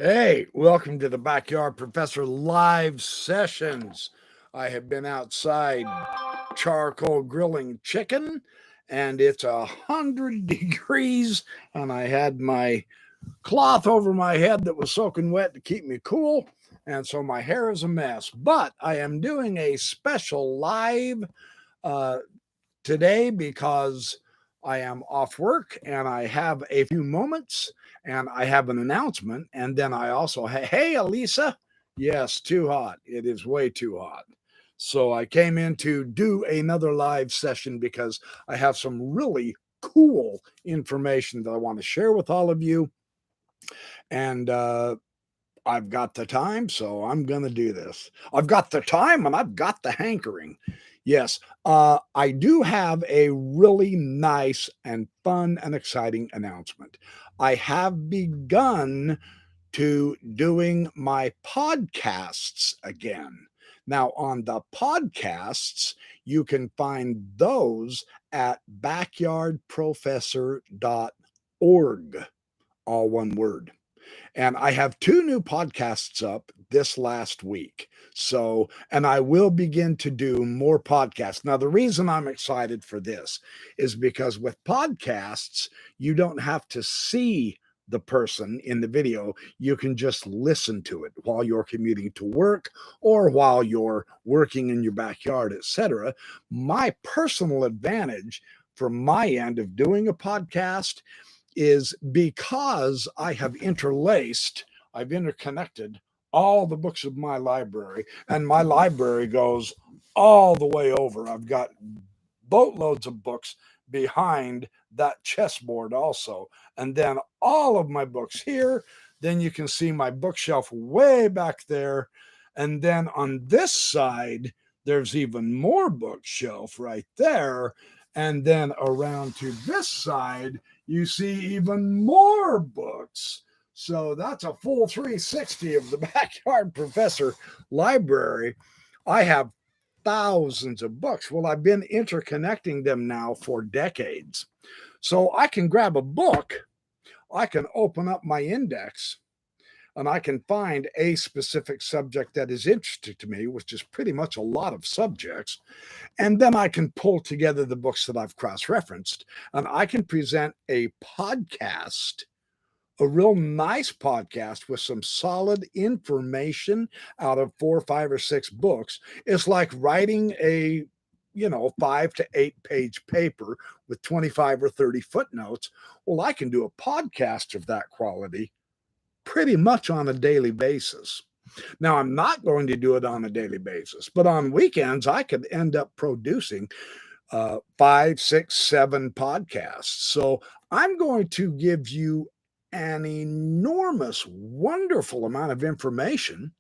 Hey, welcome to the Backyard Professor live sessions. I have been outside charcoal grilling chicken, and it's 100 degrees, and I had my cloth over my head that was soaking wet to keep me cool, and so my hair is a mess. But I am doing a special live uh, today because I am off work and I have a few moments and I have an announcement. And then I also, hey, Elisa, yes, too hot. It is way too hot. So I came in to do another live session because I have some really cool information that I want to share with all of you. And I've got the time, so I'm going to do this. I've got the time and I've got the hankering. Yes, I do have a really nice and fun and exciting announcement. I have begun to doing my podcasts again. Now, on the podcasts, you can find those at backyardprofessor.org, all one word. And I have two new podcasts up this last week. So, and I will begin to do more podcasts. Now, the reason I'm excited for this is because with podcasts, you don't have to see the person in the video. You can just listen to it while you're commuting to work or while you're working in your backyard, etc. My personal advantage from my end of doing a podcast is because I have I've interconnected all the books of my library, and my library goes all the way over. I've got boatloads of books behind that chessboard also, and then all of my books here. Then you can see my bookshelf way back there, and then on this side, there's even more bookshelf right there. And then around to this side, you see even more books. So that's a full 360 of the Backyard Professor library. I have thousands of books. Well, I've been interconnecting them now for decades. So I can grab a book, I can open up my index, and I can find a specific subject that is interesting to me, which is pretty much a lot of subjects. And then I can pull together the books that I've cross referenced, and I can present a podcast, a real nice podcast with some solid information out of 4, 5, or 6 books. It's like writing a 5 to 8 page paper with 25 or 30 footnotes. Well, I can do a podcast of that quality pretty much on a daily basis. Now, I'm not going to do it on a daily basis, but on weekends, I could end up producing 5, 6, 7 podcasts. So I'm going to give you an enormous, wonderful amount of information.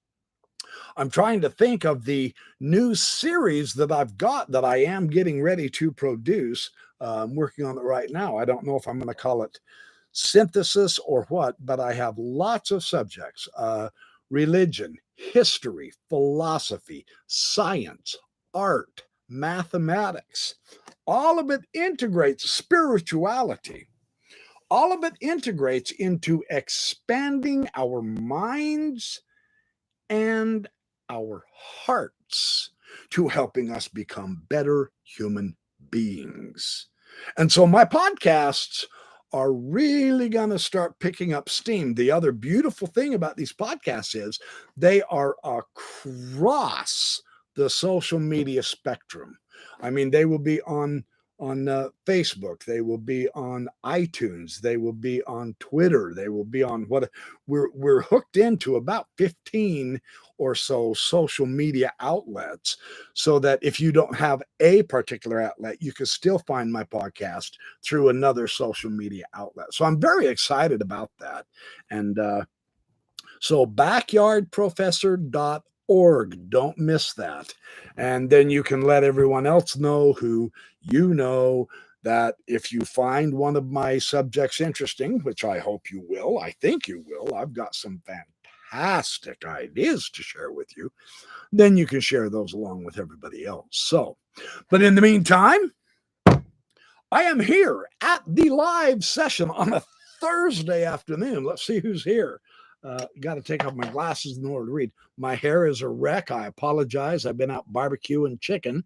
I'm trying to think of the new series that I've got that I am getting ready to produce. I'm working on it right now. I don't know if I'm going to call it synthesis or what, but I have lots of subjects: religion, history, philosophy, science, art, mathematics. All of it integrates spirituality. All of it integrates into expanding our minds and our hearts to helping us become better human beings. And so my podcasts are really going to start picking up steam. The other beautiful thing about these podcasts is they are across the social media spectrum. I mean, they will be on Facebook, they will be on iTunes, they will be on Twitter, they will be on what we're hooked into about 15 or so social media outlets, so that if you don't have a particular outlet, you can still find my podcast through another social media outlet. So I'm very excited about that. And so backyardprofessor.org, don't miss that. And then you can let everyone else know who you know that if you find one of my subjects interesting, which I hope you will, I think you will, I've got some fantastic ideas to share with you, then you can share those along with everybody else. So, but in the meantime, I am here at the live session on a Thursday afternoon. Let's see who's here. Got to take off my glasses in order to read. My hair is a wreck. I apologize. I've been out barbecuing chicken.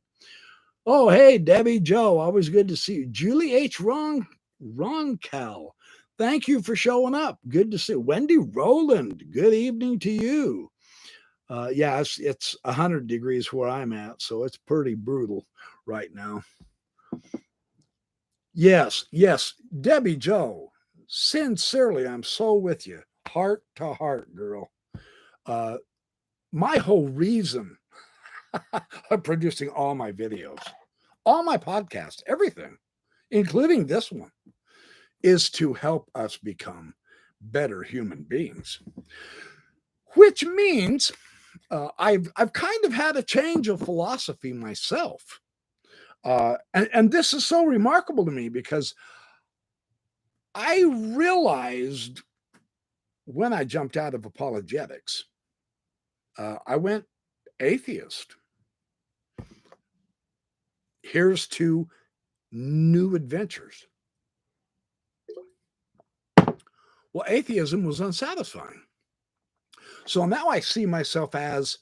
Oh, hey, Debbie Joe. Always good to see you. Julie H. Roncal. Thank you for showing up. Good to see you. Wendy Rowland. Good evening to you. Yeah, it's 100 degrees where I'm at, so it's pretty brutal right now. Yes, Debbie Joe. Sincerely, I'm so with you. Heart to heart, girl. My whole reason of producing all my videos, all my podcasts, everything, including this one, is to help us become better human beings. Which means I've kind of had a change of philosophy myself. And this is so remarkable to me because I realized when I jumped out of apologetics, I went atheist. Here's to new adventures. Well, atheism was unsatisfying. So now I see myself as,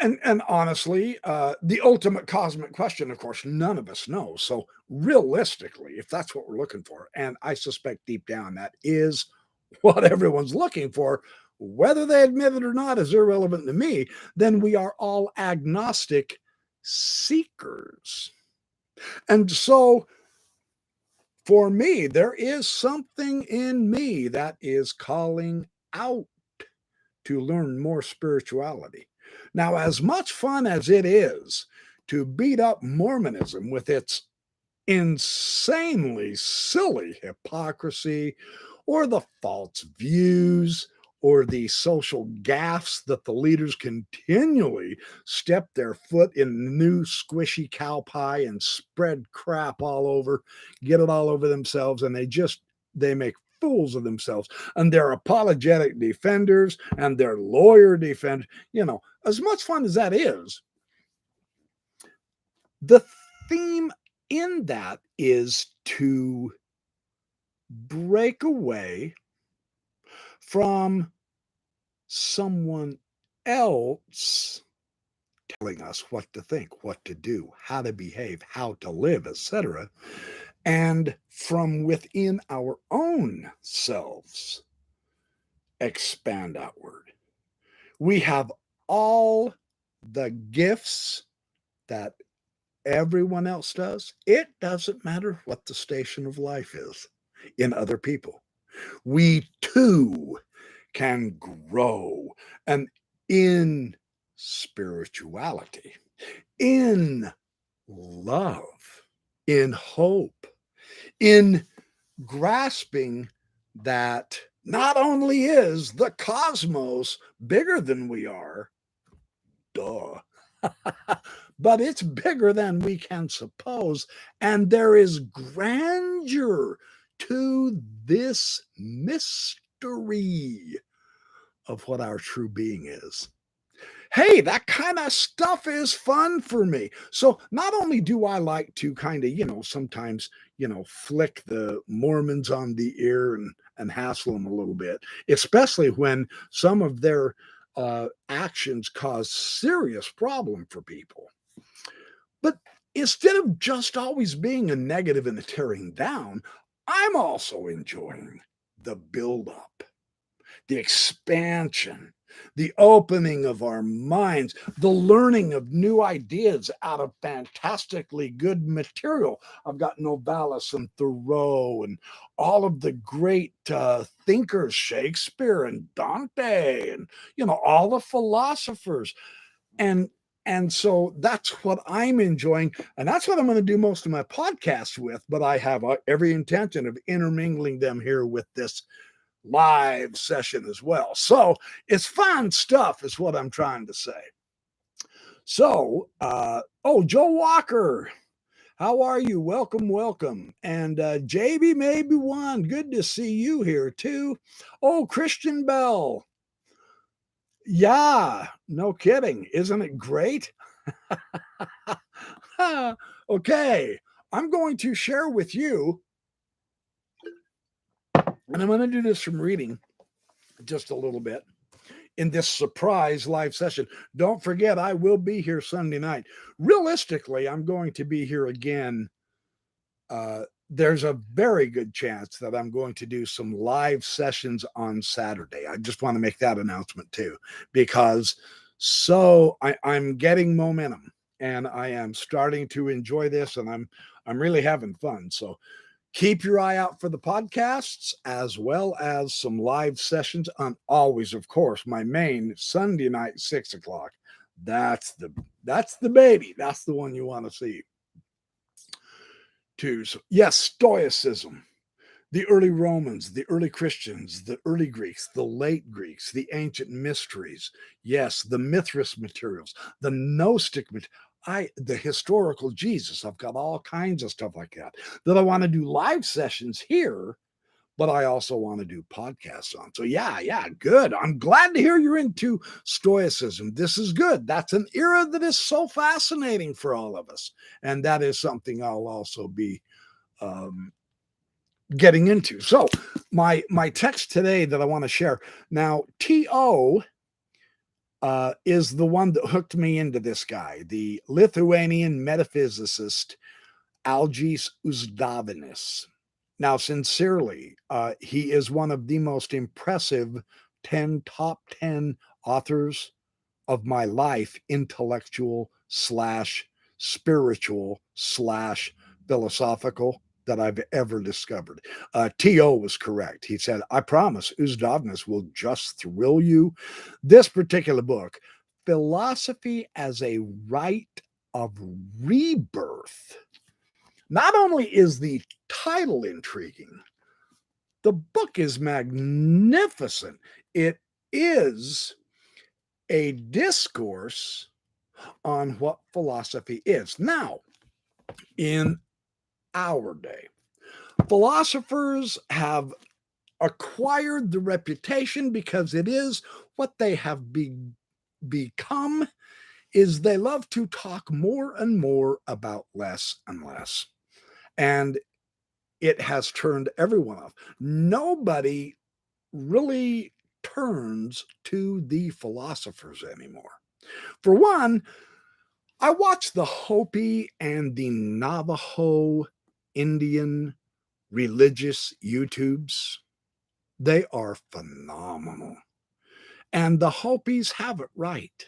and honestly, the ultimate cosmic question, of course, none of us know. So realistically, if that's what we're looking for, and I suspect deep down that is what everyone's looking for, whether they admit it or not is irrelevant to me, then we are all agnostic seekers. And so for me, there is something in me that is calling out to learn more spirituality. Now, as much fun as it is to beat up Mormonism with its insanely silly hypocrisy or the false views or the social gaffes that the leaders continually step their foot in new squishy cow pie and spread crap all over, get it all over themselves, and they make fools of themselves, and they're apologetic defenders and they're lawyer defenders. As much fun as that is, the theme in that is to break away from someone else telling us what to think, what to do, how to behave, how to live, etc., and from within our own selves expand outward. We have all the gifts that everyone else does. It doesn't matter what the station of life is in other people. We too can grow. And in spirituality, in love, in hope, in grasping that not only is the cosmos bigger than we are, duh, but it's bigger than we can suppose. And there is grandeur to this mystery of what our true being is. Hey, that kind of stuff is fun for me. So not only do I like to kind of, sometimes, flick the Mormons on the ear and hassle them a little bit, especially when some of their actions cause serious problem for people. But instead of just always being a negative and a tearing down, I'm also enjoying the buildup, the expansion, the opening of our minds, the learning of new ideas out of fantastically good material. I've got Novalis and Thoreau and all of the great thinkers, Shakespeare and Dante, and all the philosophers. And so that's what I'm enjoying. And that's what I'm going to do most of my podcasts with. But I have every intention of intermingling them here with this live session as well. So it's fun stuff is what I'm trying to say. So, Joe Walker, how are you? Welcome. And JB maybe one, good to see you here too. Oh, Christian Bell. Yeah, no kidding. Isn't it great? Okay, I'm going to share with you, and I'm going to do this from reading just a little bit in this surprise live session. Don't forget, I will be here Sunday night. Realistically, I'm going to be here again. There's a very good chance that I'm going to do some live sessions on Saturday. I just want to make that announcement too, because I'm getting momentum and I am starting to enjoy this, and I'm really having fun. So keep your eye out for the podcasts as well as some live sessions on always, of course, my main Sunday night, 6:00. That's the baby. That's the one you want to see. Too. So, yes, Stoicism. The early Romans, the early Christians, the early Greeks, the late Greeks, the ancient mysteries. Yes, the Mithras materials, the Gnostic the historical Jesus. I've got all kinds of stuff like that I want to do live sessions here, but I also want to do podcasts on. So yeah, good. I'm glad to hear you're into Stoicism. This is good. That's an era that is so fascinating for all of us. And that is something I'll also be getting into. So my text today that I want to share. Now, T.O. is the one that hooked me into this guy, the Lithuanian Metaphysicist, Algis Uzdavinys. Now, sincerely, he is one of the most impressive top 10 authors of my life, intellectual / spiritual / philosophical, that I've ever discovered. T.O. was correct. He said, I promise Uzdavinys will just thrill you. This particular book, Philosophy as a Rite of Rebirth. Not only is the title intriguing, the book is magnificent. It is a discourse on what philosophy is. Now, in our day, philosophers have acquired the reputation, because it is what they have become, is they love to talk more and more about less and less. And it has turned everyone off. Nobody really turns to the philosophers anymore. For one, I watch the Hopi and the Navajo Indian religious YouTubes. They are phenomenal. And the Hopis have it right.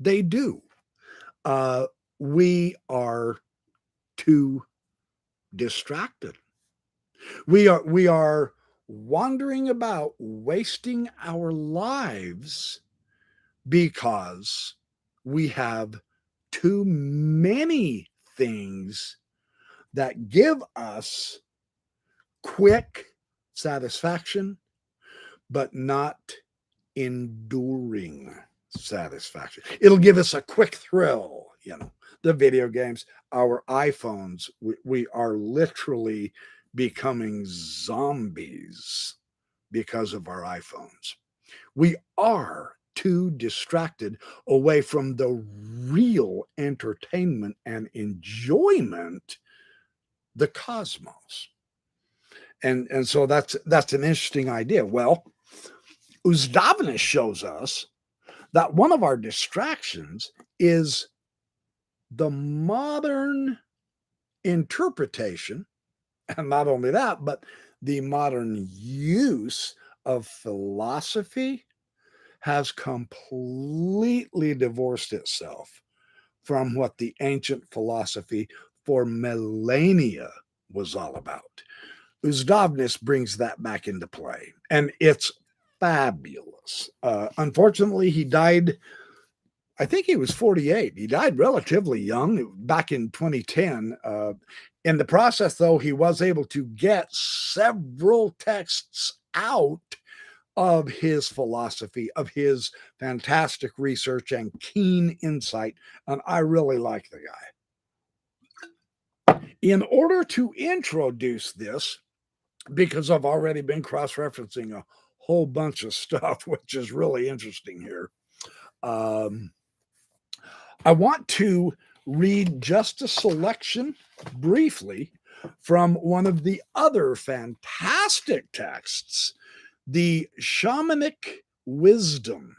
They do. We are too distracted. We are wandering about, wasting our lives because we have too many things that give us quick satisfaction, but not enduring satisfaction. It'll give us a quick thrill, the video games, our iPhones. We are literally becoming zombies because of our iPhones. We are too distracted away from the real entertainment and enjoyment, the cosmos. And so that's an interesting idea. Well, Uzdavinys shows us that one of our distractions is the modern interpretation, and not only that, but the modern use of philosophy has completely divorced itself from what the ancient philosophy for millennia was all about. Uzdavinys brings that back into play, and it's fabulous. Unfortunately, he died, I think he was 48. He died relatively young, back in 2010. In the process, though, he was able to get several texts out of his philosophy, of his fantastic research and keen insight, and I really like the guy. In order to introduce this, because I've already been cross-referencing a whole bunch of stuff, which is really interesting here, I want to read just a selection briefly from one of the other fantastic texts The shamanic wisdom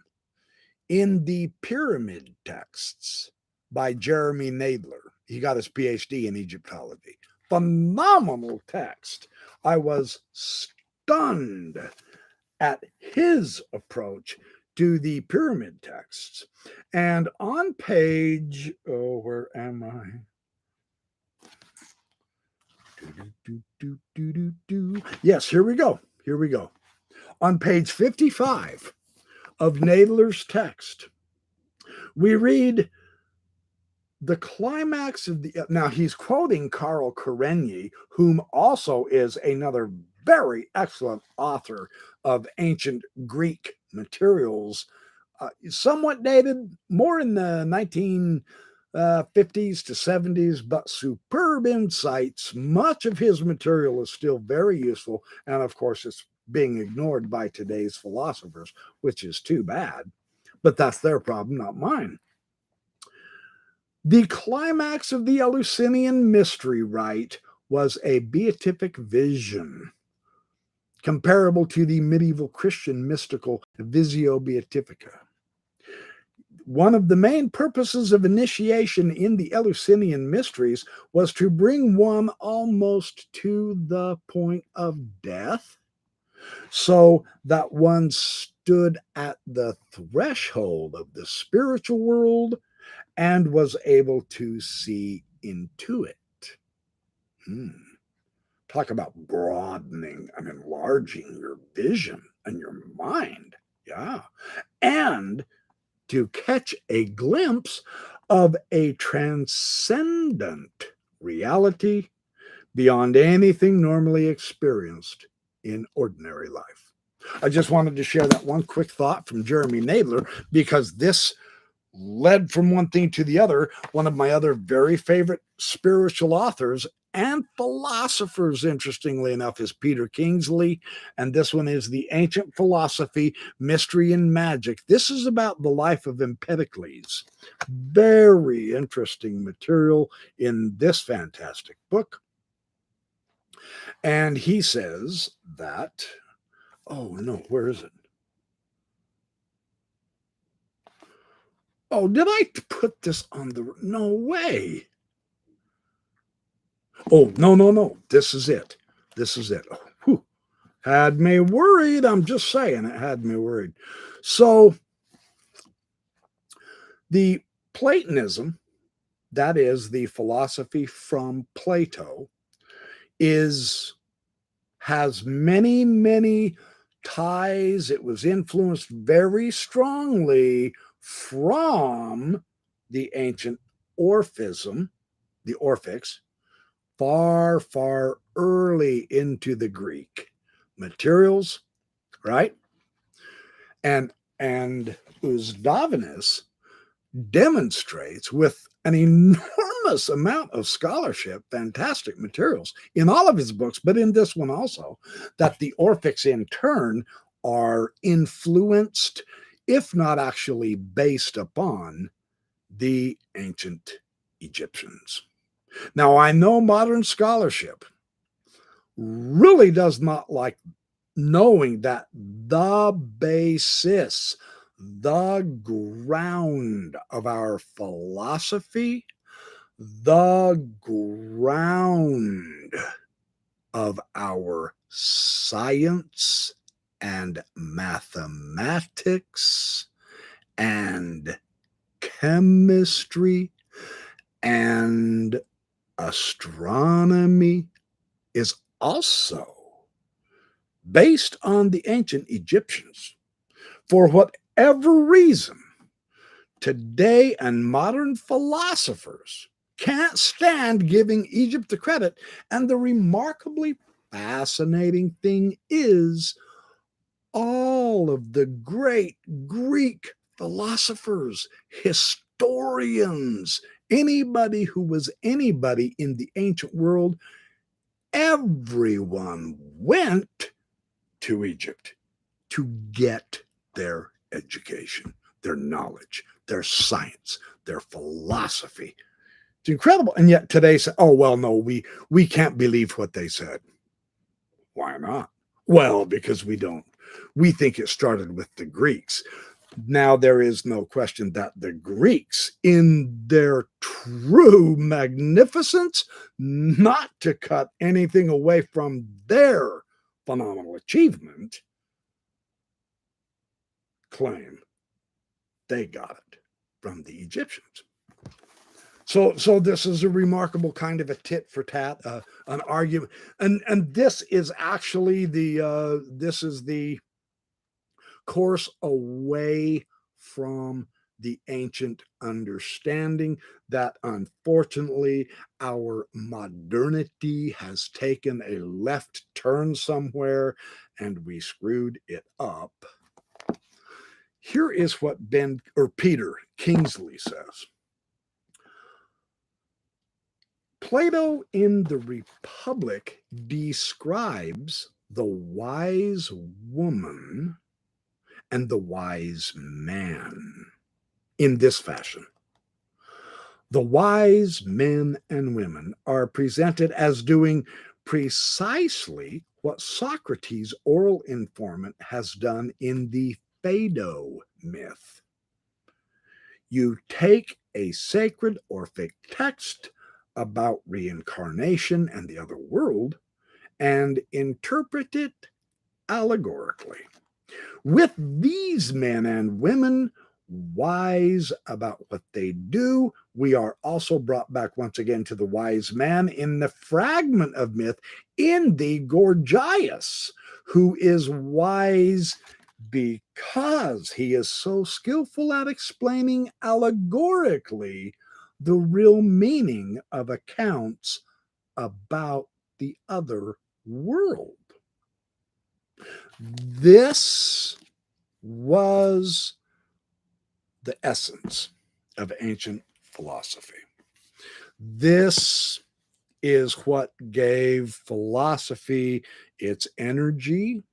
in the pyramid texts by Jeremy Nadler. He got his PhD in Egyptology. Phenomenal text. I was stunned at his approach to the pyramid texts. And on page, oh, where am I? Yes, here we go. Here we go. On page 55 of Nadler's text, we read the climax of the. Now, he's quoting Karl Karenyi, whom also is another very excellent author of ancient Greek materials, somewhat dated, more in the 1950s to 70s, but superb insights. Much of his material is still very useful, and of course, it's being ignored by today's philosophers, which is too bad. But that's their problem, not mine. The climax of the Eleusinian mystery rite was a beatific vision, comparable to the medieval Christian mystical Visio Beatifica. One of the main purposes of initiation in the Eleusinian mysteries was to bring one almost to the point of death, so that one stood at the threshold of the spiritual world and was able to see into it. Talk about broadening and enlarging your vision and your mind. Yeah. And to catch a glimpse of a transcendent reality beyond anything normally experienced in ordinary life. I just wanted to share that one quick thought from Jeremy Nadler, because this led from one thing to the other. One of my other very favorite spiritual authors and philosophers, interestingly enough, is Peter Kingsley, and this one is The Ancient Philosophy, Mystery and Magic. This is about the life of Empedocles. Very interesting material in this fantastic book. And he says that, oh no, where is it? Oh, did I put this on the, no way. Oh, no. This is it. Oh, whew. Had me worried. I'm just saying, it had me worried. So the Platonism, that is the philosophy from Plato, has many ties. It was influenced very strongly from the ancient Orphism, the Orphics, far early into the Greek materials, right? And Uzdavinys demonstrates with an enormous amount of scholarship, fantastic materials in all of his books, but in this one also, that the Orphics in turn are influenced, if not actually based upon, the ancient Egyptians. Now, I know modern scholarship really does not like knowing that the basis, the ground of our philosophy, the ground of our science and mathematics and chemistry and astronomy is also based on the ancient Egyptians. For whatever reason, today and modern philosophers can't stand giving Egypt the credit. And the remarkably fascinating thing is, all of the great Greek philosophers, historians, anybody who was anybody in the ancient world, everyone went to Egypt to get their education, their knowledge, their science, their philosophy. It's incredible. And yet today, oh, well, no, we can't believe what they said. Why not? Well, because we don't We think it started with the Greeks. Now, there is no question that the Greeks, in their true magnificence, not to cut anything away from their phenomenal achievement, claim they got it from the Egyptians. So this is a remarkable kind of a tit for tat, an argument, and this is actually the course away from the ancient understanding that unfortunately our modernity has taken a left turn somewhere and we screwed it up. Here is what Peter Kingsley says. Plato in the Republic describes the wise woman and the wise man in this fashion. The wise men and women are presented as doing precisely what Socrates' oral informant has done in the Phaedo myth. You take a sacred Orphic text about reincarnation and the other world and interpret it allegorically. With these men and women wise about what they do, we are also brought back once again to the wise man in the fragment of myth in the Gorgias, who is wise because he is so skillful at explaining allegorically the real meaning of accounts about the other world. This was the essence of ancient philosophy. This is what gave philosophy its energy.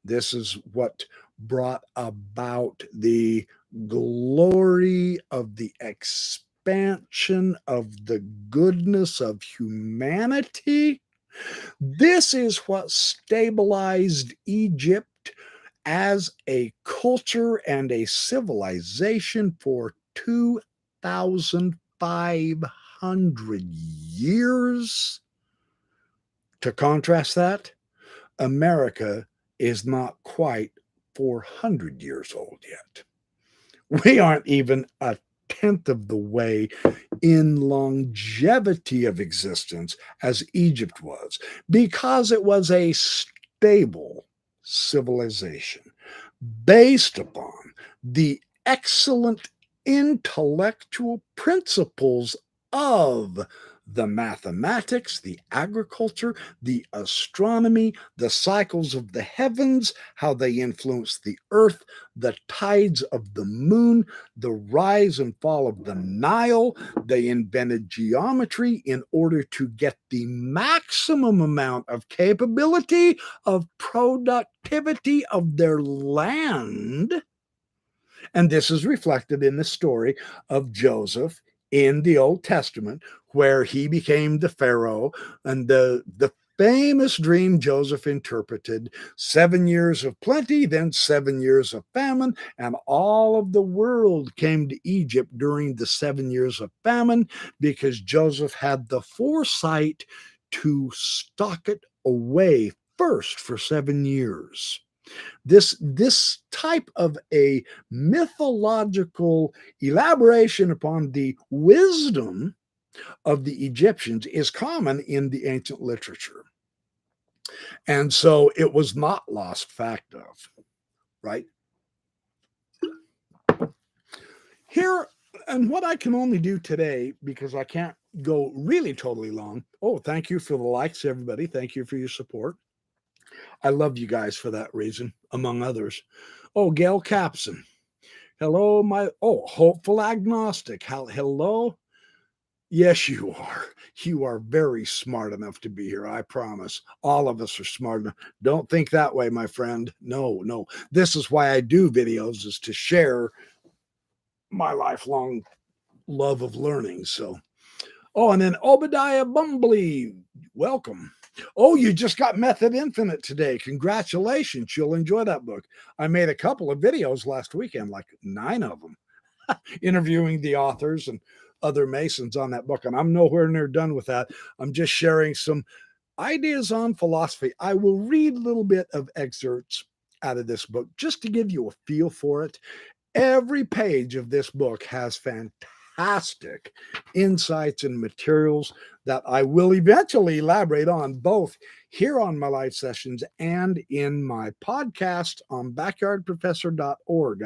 This is what brought about the glory of the expansion of the goodness of humanity. This is what stabilized Egypt as a culture and a civilization for 2,500 years. To contrast that, America is not quite 400 years old yet. We aren't even a tenth of the way in longevity of existence as Egypt was, because it was a stable civilization based upon the excellent intellectual principles of the mathematics, the agriculture, the astronomy, the cycles of the heavens, how they influence the earth, the tides of the moon, the rise and fall of the Nile. They invented geometry in order to get the maximum amount of capability of productivity of their land. And this is reflected in the story of Joseph in the Old Testament, where he became the Pharaoh, and the famous dream Joseph interpreted, 7 years of plenty, then 7 years of famine, and all of the world came to Egypt during the 7 years of famine because Joseph had the foresight to stock it away first for 7 years. This type of a mythological elaboration upon the wisdom of the Egyptians is common in the ancient literature. And so it was not lost fact of, right? Here, and what I can only do today, because I can't go really totally long. Oh, thank you for the likes, everybody. Thank you for your support. I love you guys for that reason, among others. Oh, Gail Capson. Hello, hopeful agnostic. Hello. Yes, you are. You are very smart enough to be here. I promise. All of us are smart enough. Don't think that way, my friend. No. This is why I do videos, is to share my lifelong love of learning. So, and then Obadiah Bumbley, welcome. Oh, you just got Method Infinite today. Congratulations. You'll enjoy that book. I made a couple of videos last weekend, like 9 of them, interviewing the authors and other Masons on that book. And I'm nowhere near done with that. I'm just sharing some ideas on philosophy. I will read a little bit of excerpts out of this book just to give you a feel for it. Every page of this book has fantastic insights and materials that I will eventually elaborate on both here on my live sessions and in my podcast on backyardprofessor.org.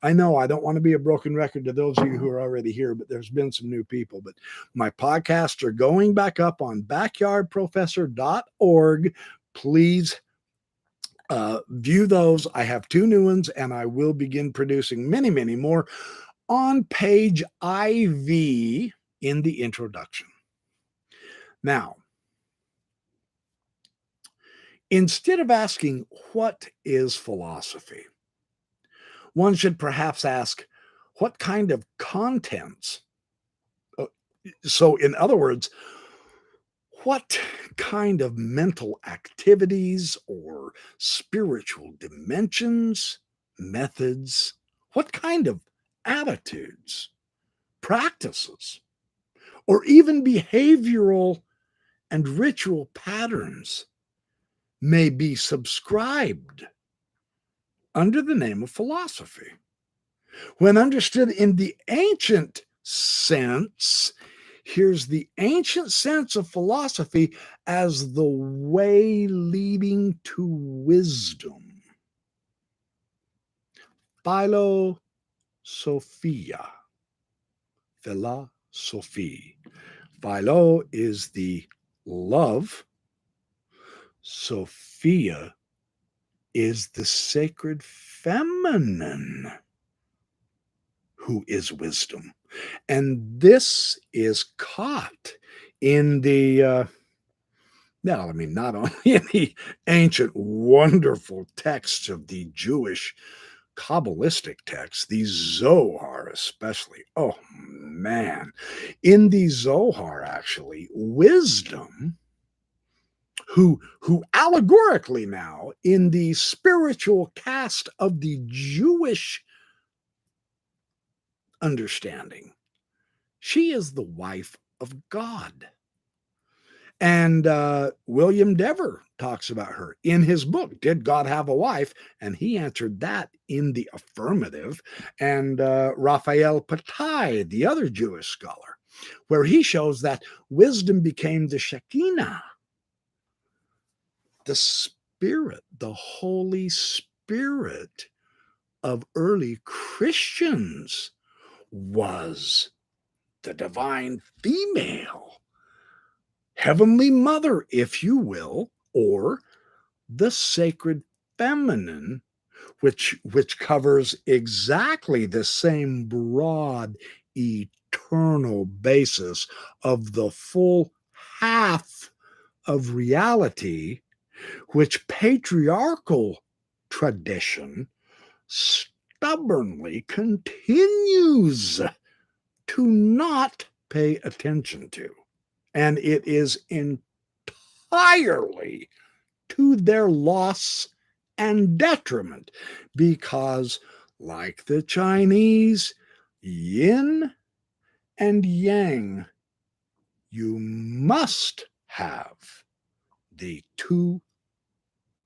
I know I don't want to be a broken record to those of you who are already here, but there's been some new people. But my podcasts are going back up on backyardprofessor.org. Please view those. I have 2 new ones, and I will begin producing many, many more on page IV in the introduction. Now, instead of asking, what is philosophy? One should perhaps ask, what kind of contents? So, in other words, what kind of mental activities or spiritual dimensions, methods, what kind of attitudes, practices, or even behavioral and ritual patterns may be subscribed under the name of philosophy? When understood in the ancient sense, here's the ancient sense of philosophy as the way leading to wisdom. Philosophia. Philosophy. Philo is the love. Sophia is the sacred feminine, who is wisdom. And this is caught in the, not only in the ancient wonderful texts of the Jewish Kabbalistic texts, the Zohar especially. Oh, man. In the Zohar, actually, wisdom, who allegorically now, in the spiritual cast of the Jewish understanding, she is the wife of God. And William Dever talks about her in his book, Did God Have a Wife? And he answered that in the affirmative. And Raphael Patai, the other Jewish scholar, where he shows that wisdom became the Shekinah, the Spirit, the Holy Spirit of early Christians was the divine female, heavenly mother, if you will, or the sacred feminine, which covers exactly the same broad eternal basis of the full half of reality, which patriarchal tradition stubbornly continues to not pay attention to. And it is entirely to their loss and detriment, because, like the Chinese, yin and yang, you must have the two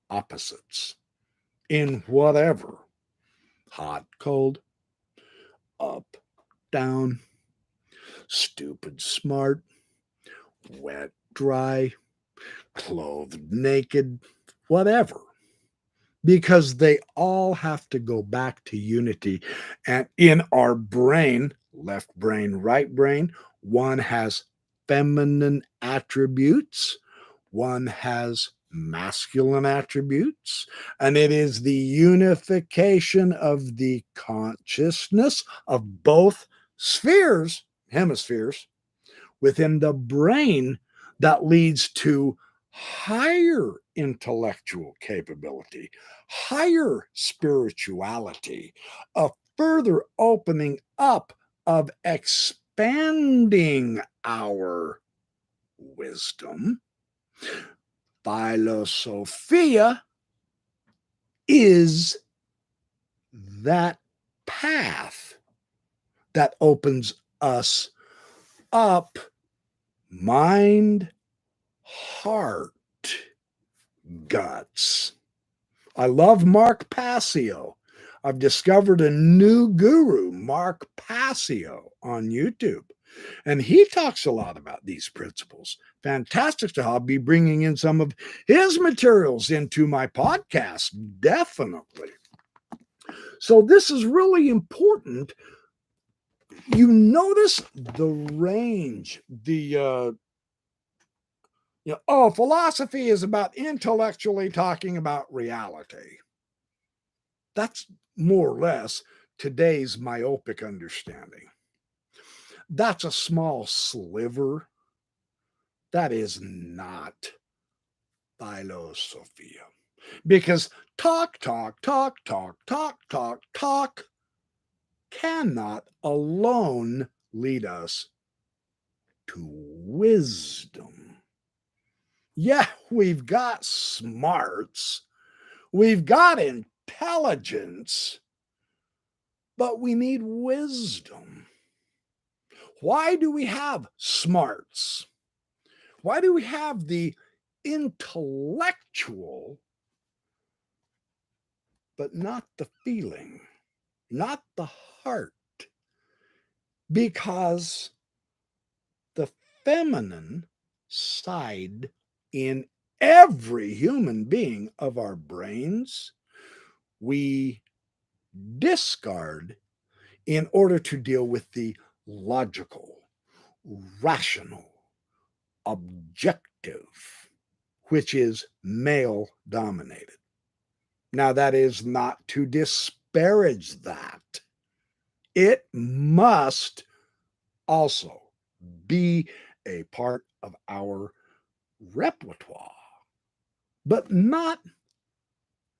opposites in whatever, hot, cold, up, down, stupid, smart, wet, dry, clothed, naked, whatever. Because they all have to go back to unity. And in our brain, left brain, right brain, one has feminine attributes, one has masculine attributes, and it is the unification of the consciousness of both spheres, hemispheres, within the brain that leads to higher intellectual capability, higher spirituality, a further opening up of expanding our wisdom, Philosophia is that path that opens us up, mind, heart, guts. I love Mark Passio. I've discovered a new guru, Mark Passio, on YouTube. And he talks a lot about these principles. Fantastic to be bringing in some of his materials into my podcast, definitely. So this is really important. You notice the range, philosophy is about intellectually talking about reality. That's more or less today's myopic understanding. That's a small sliver. That is not philosophia. Because talk cannot alone lead us to wisdom. Yeah, we've got smarts, we've got intelligence, but we need wisdom. Why do we have smarts? Why do we have the intellectual, but not the feeling, not the heart? Because the feminine side in every human being of our brains, we discard in order to deal with the logical, rational, objective, which is male dominated. Now, that is not to disparage that. It must also be a part of our repertoire, but not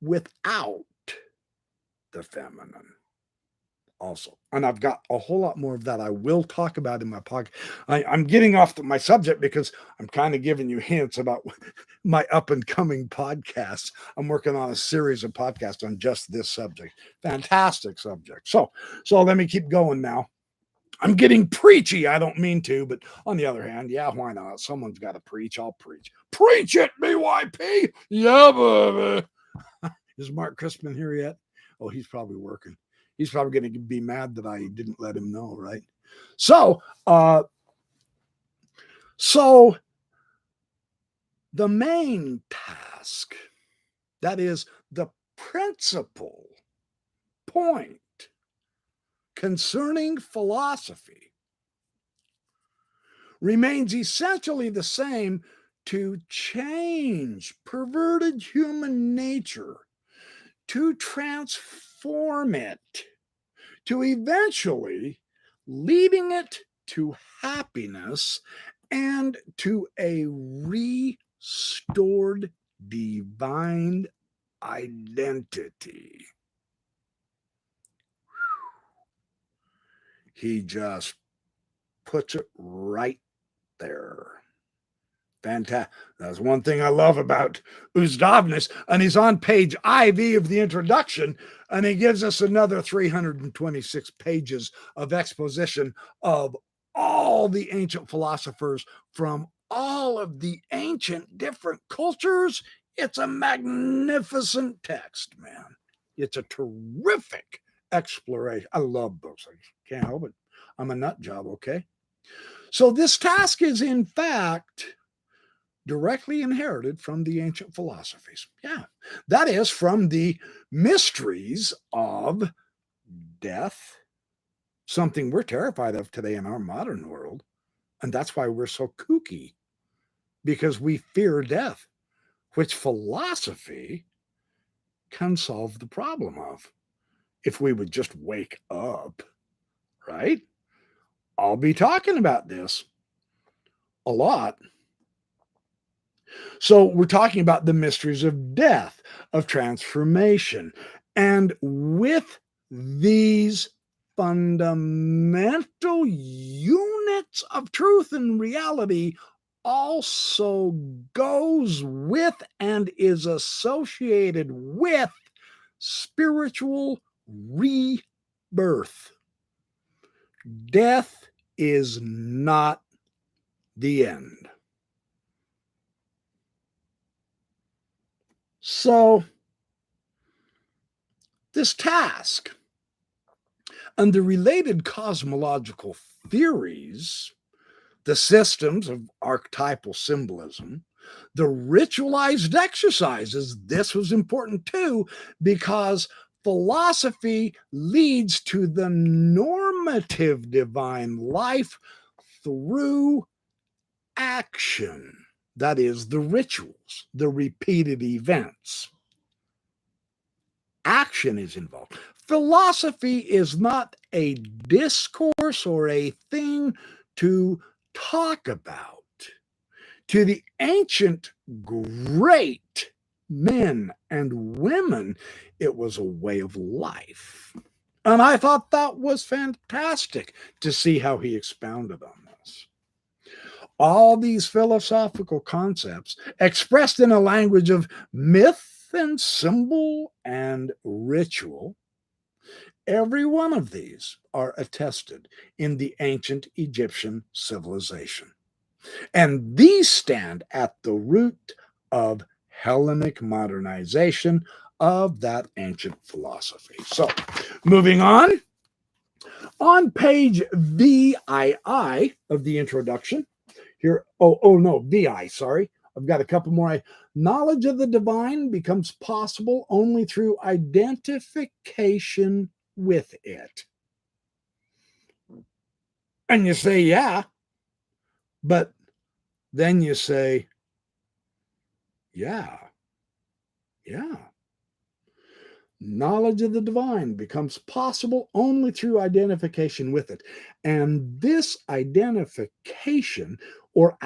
without the feminine also. And I've got a whole lot more of that I will talk about in my podcast. I'm getting off my subject because I'm kind of giving you hints about my up and coming podcast. I'm working on a series of podcasts on just this subject. Fantastic subject. So let me keep going now. I'm getting preachy. I don't mean to, but on the other hand, yeah, why not? Someone's got to preach. I'll preach. Preach it, BYP. Yeah, baby. Is Mark Crispin here yet? Oh, he's probably working. He's probably going to be mad that I didn't let him know, right? So the main task, that is the principal point concerning philosophy, remains essentially the same: to change perverted human nature, to transform it, to eventually leading it to happiness and to a restored divine identity. He just puts it right there. Fantastic. That's one thing I love about Uzdavinys. And he's on page IV of the introduction, and he gives us another 326 pages of exposition of all the ancient philosophers from all of the ancient different cultures. It's a magnificent text, man. It's a terrific exploration. I love books. I can't help it. I'm a nut job, okay? So this task is, in fact, directly inherited from the ancient philosophies. Yeah, that is from the mysteries of death, something we're terrified of today in our modern world. And that's why we're so kooky, because we fear death, which philosophy can solve the problem of if we would just wake up, right? I'll be talking about this a lot. So we're talking about the mysteries of death, of transformation. And with these fundamental units of truth and reality also goes with and is associated with spiritual rebirth. Death is not the end. So, this task and the related cosmological theories, the systems of archetypal symbolism, the ritualized exercises, this was important too, because philosophy leads to the normative divine life through action. That is, the rituals, the repeated events. Action is involved. Philosophy is not a discourse or a thing to talk about. To the ancient great men and women, it was a way of life. And I thought that was fantastic to see how he expounded on this. All these philosophical concepts expressed in a language of myth and symbol and ritual, every one of these are attested in the ancient Egyptian civilization. And these stand at the root of Hellenic modernization of that ancient philosophy. So, moving on page VII of the introduction, here, VI, sorry. I've got a couple more. Knowledge of the divine becomes possible only through identification with it. And you say, yeah, but then you say, yeah. Knowledge of the divine becomes possible only through identification with it. And this identification, or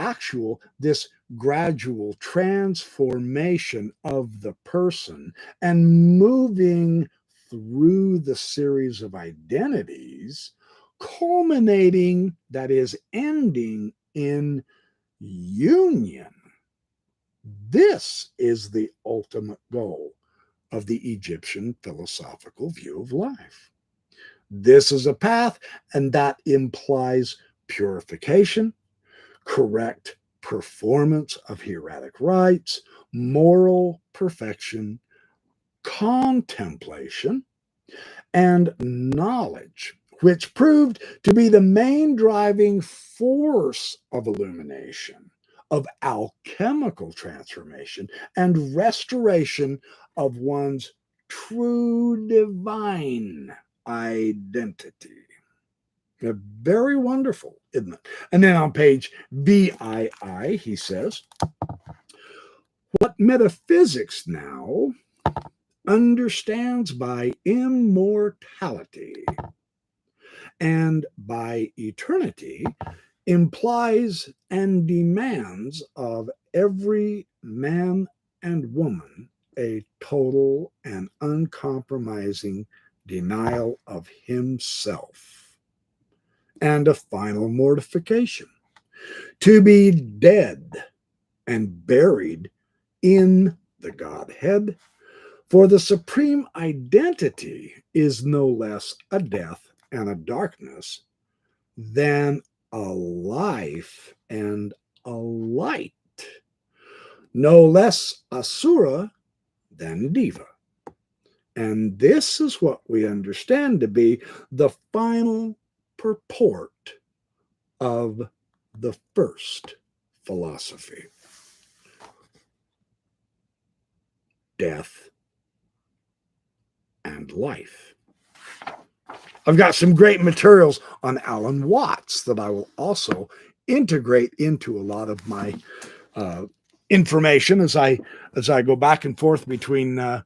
this gradual transformation of the person and moving through the series of identities, culminating, that is, ending in union. This is the ultimate goal of the Egyptian philosophical view of life. This is a path, and that implies purification, correct performance of hieratic rites, moral perfection, contemplation, and knowledge, which proved to be the main driving force of illumination, of alchemical transformation, and restoration of one's true divine identity. Very wonderful, isn't it? And then on page VII, he says, what metaphysics now understands by immortality and by eternity implies and demands of every man and woman a total and uncompromising denial of himself and a final mortification, to be dead and buried in the Godhead, for the supreme identity is no less a death and a darkness than a life and a light, no less asura than diva. And this is what we understand to be the final purport of the first philosophy. Death and life. I've got some great materials on Alan Watts that I will also integrate into a lot of my information as I go back and forth between the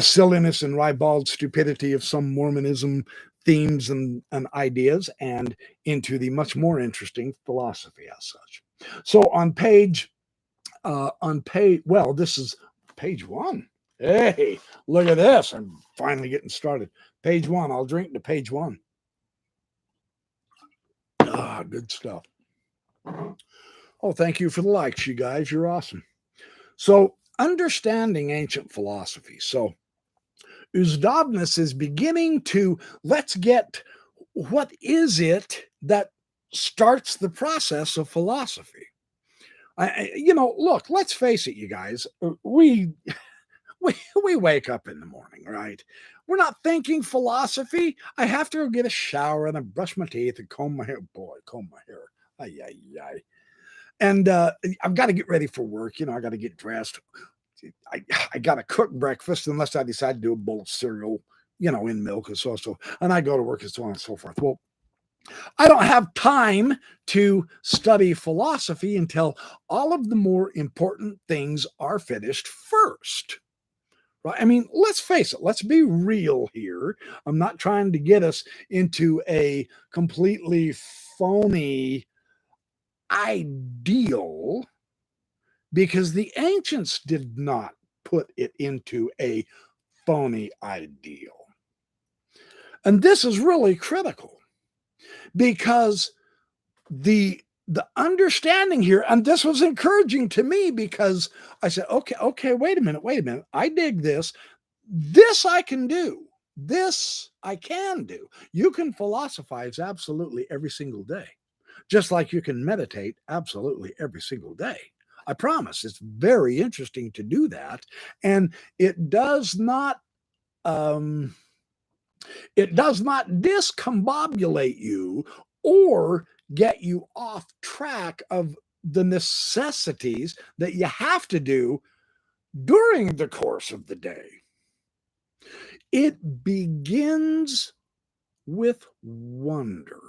silliness and ribald stupidity of some Mormonism themes and ideas and into the much more interesting philosophy as such. So this is page 1. Hey, look at this. I'm finally getting started. Page 1. I'll drink to page 1. Good stuff. Oh, thank you for the likes, you guys. You're awesome. So, understanding ancient philosophy. So, Uzdavinys is beginning to let's get what is it that starts the process of philosophy. Look, let's face it, you guys. We wake up in the morning, right? We're not thinking philosophy. I have to go get a shower and I brush my teeth and comb my hair. Boy, comb my hair. Ay, ay, ay. And I've got to get ready for work. I got to get dressed. I got to cook breakfast unless I decide to do a bowl of cereal, in milk and so. And I go to work and so on and so forth. Well, I don't have time to study philosophy until all of the more important things are finished first. Right? I mean, let's face it, let's be real here. I'm not trying to get us into a completely phony ideal because the ancients did not put it into a phony ideal. And this is really critical because the understanding here, and this was encouraging to me because I said, okay, wait a minute. I dig this. This I can do. This I can do. You can philosophize absolutely every single day, just like you can meditate absolutely every single day. I promise. It's very interesting to do that, and it does not discombobulate you or get you off track of the necessities that you have to do during the course of the day. It begins with wonder.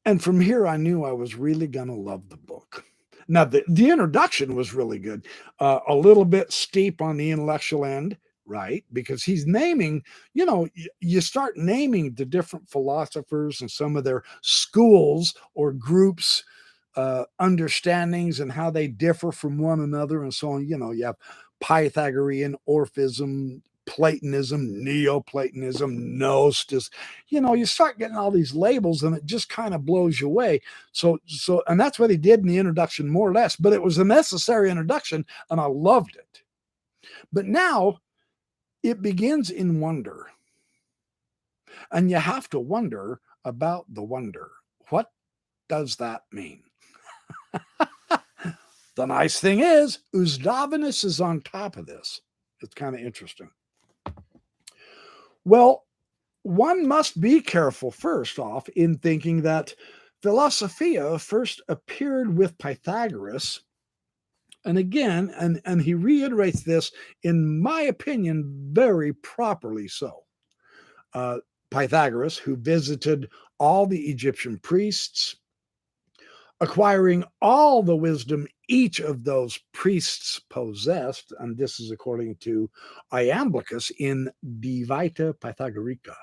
And from here, I knew I was really going to love the book. Now, the introduction was really good, a little bit steep on the intellectual end, right? Because he's naming, you start naming the different philosophers and some of their schools or groups, understandings and how they differ from one another and so on. You have Pythagorean, Orphism, Platonism, Neoplatonism, Gnosis. You start getting all these labels and it just kind of blows you away. So, and that's what he did in the introduction, more or less, but it was a necessary introduction and I loved it. But now it begins in wonder. And you have to wonder about the wonder. What does that mean? The nice thing is, Uzdavinys is on top of this. It's kind of interesting. Well, one must be careful first off in thinking that Philosophia first appeared with Pythagoras. And again, and he reiterates this, in my opinion, very properly so. Pythagoras, who visited all the Egyptian priests, acquiring all the wisdom each of those priests possessed, and this is according to Iamblichus in De Vita Pythagorica.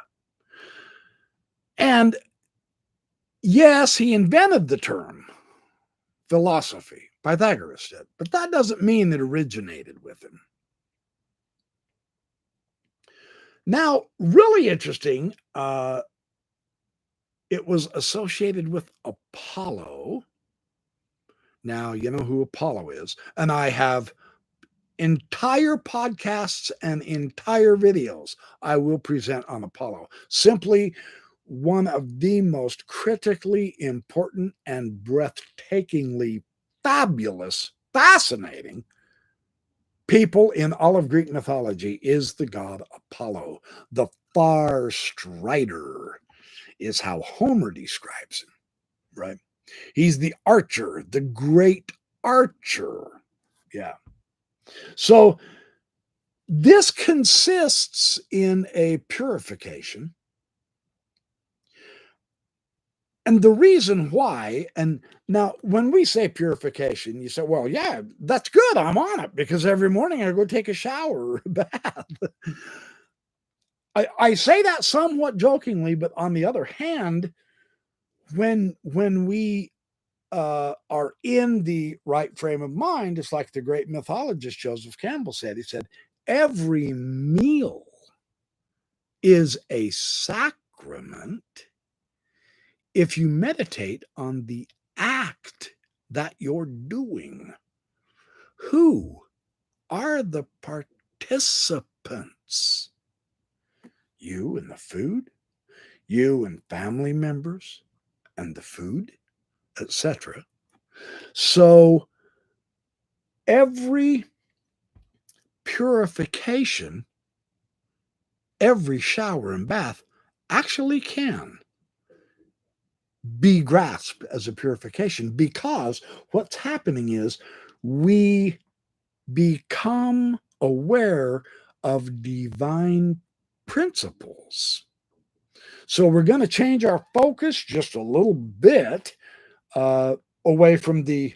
And yes, he invented the term philosophy. Pythagoras did, but that doesn't mean it originated with him. Now, really interesting, it was associated with Apollo. Now, you know who Apollo is. And I have entire podcasts and entire videos I will present on Apollo. Simply one of the most critically important and breathtakingly fabulous, fascinating people in all of Greek mythology is the god Apollo. The far strider is how Homer describes him, right? He's the archer, the great archer. Yeah. So this consists in a purification. And the reason why, and now when we say purification, you say, well, yeah, that's good. I'm on it because every morning I go take a shower or a bath. I say that somewhat jokingly, but on the other hand, when we are in the right frame of mind, it's like the great mythologist Joseph Campbell said. He said, every meal is a sacrament if you meditate on the act that you're doing, who are the participants? You and the food, you and family members and the food, etc. So every purification, every shower and bath actually can be grasped as a purification, because what's happening is we become aware of divine principles. So we're going to change our focus just a little bit away from the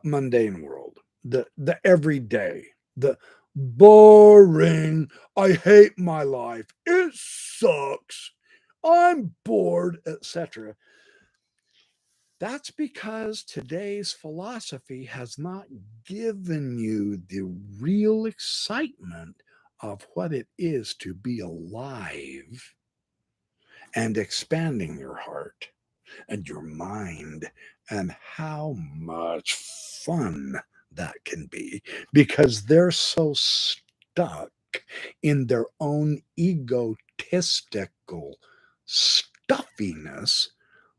mundane world, the everyday, the boring, I hate my life, it sucks, I'm bored, etc. That's because today's philosophy has not given you the real excitement of what it is to be alive and expanding your heart and your mind, and how much fun that can be, because they're so stuck in their own egotistical stuffiness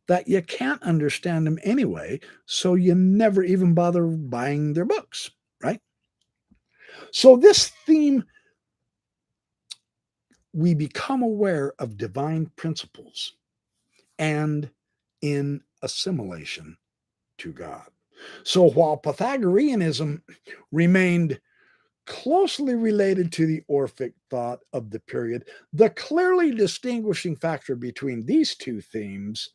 that you can't understand them anyway, so you never even bother buying their books, right? So this theme, we become aware of divine principles and in assimilation to God. So while Pythagoreanism remained closely related to the Orphic thought of the period, the clearly distinguishing factor between these two themes,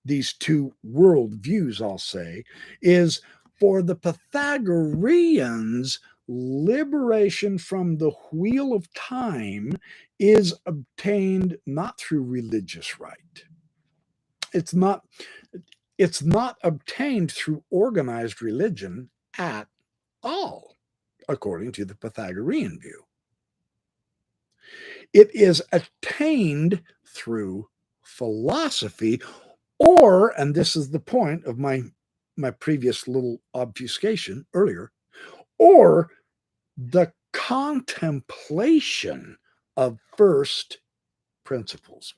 these two worldviews, I'll say, is for the Pythagoreans, liberation from the wheel of time is obtained not through religious rite. It's not obtained through organized religion at all, according to the Pythagorean view. It is attained through philosophy, or, and this is the point of my previous little obfuscation earlier, or the contemplation of first principles.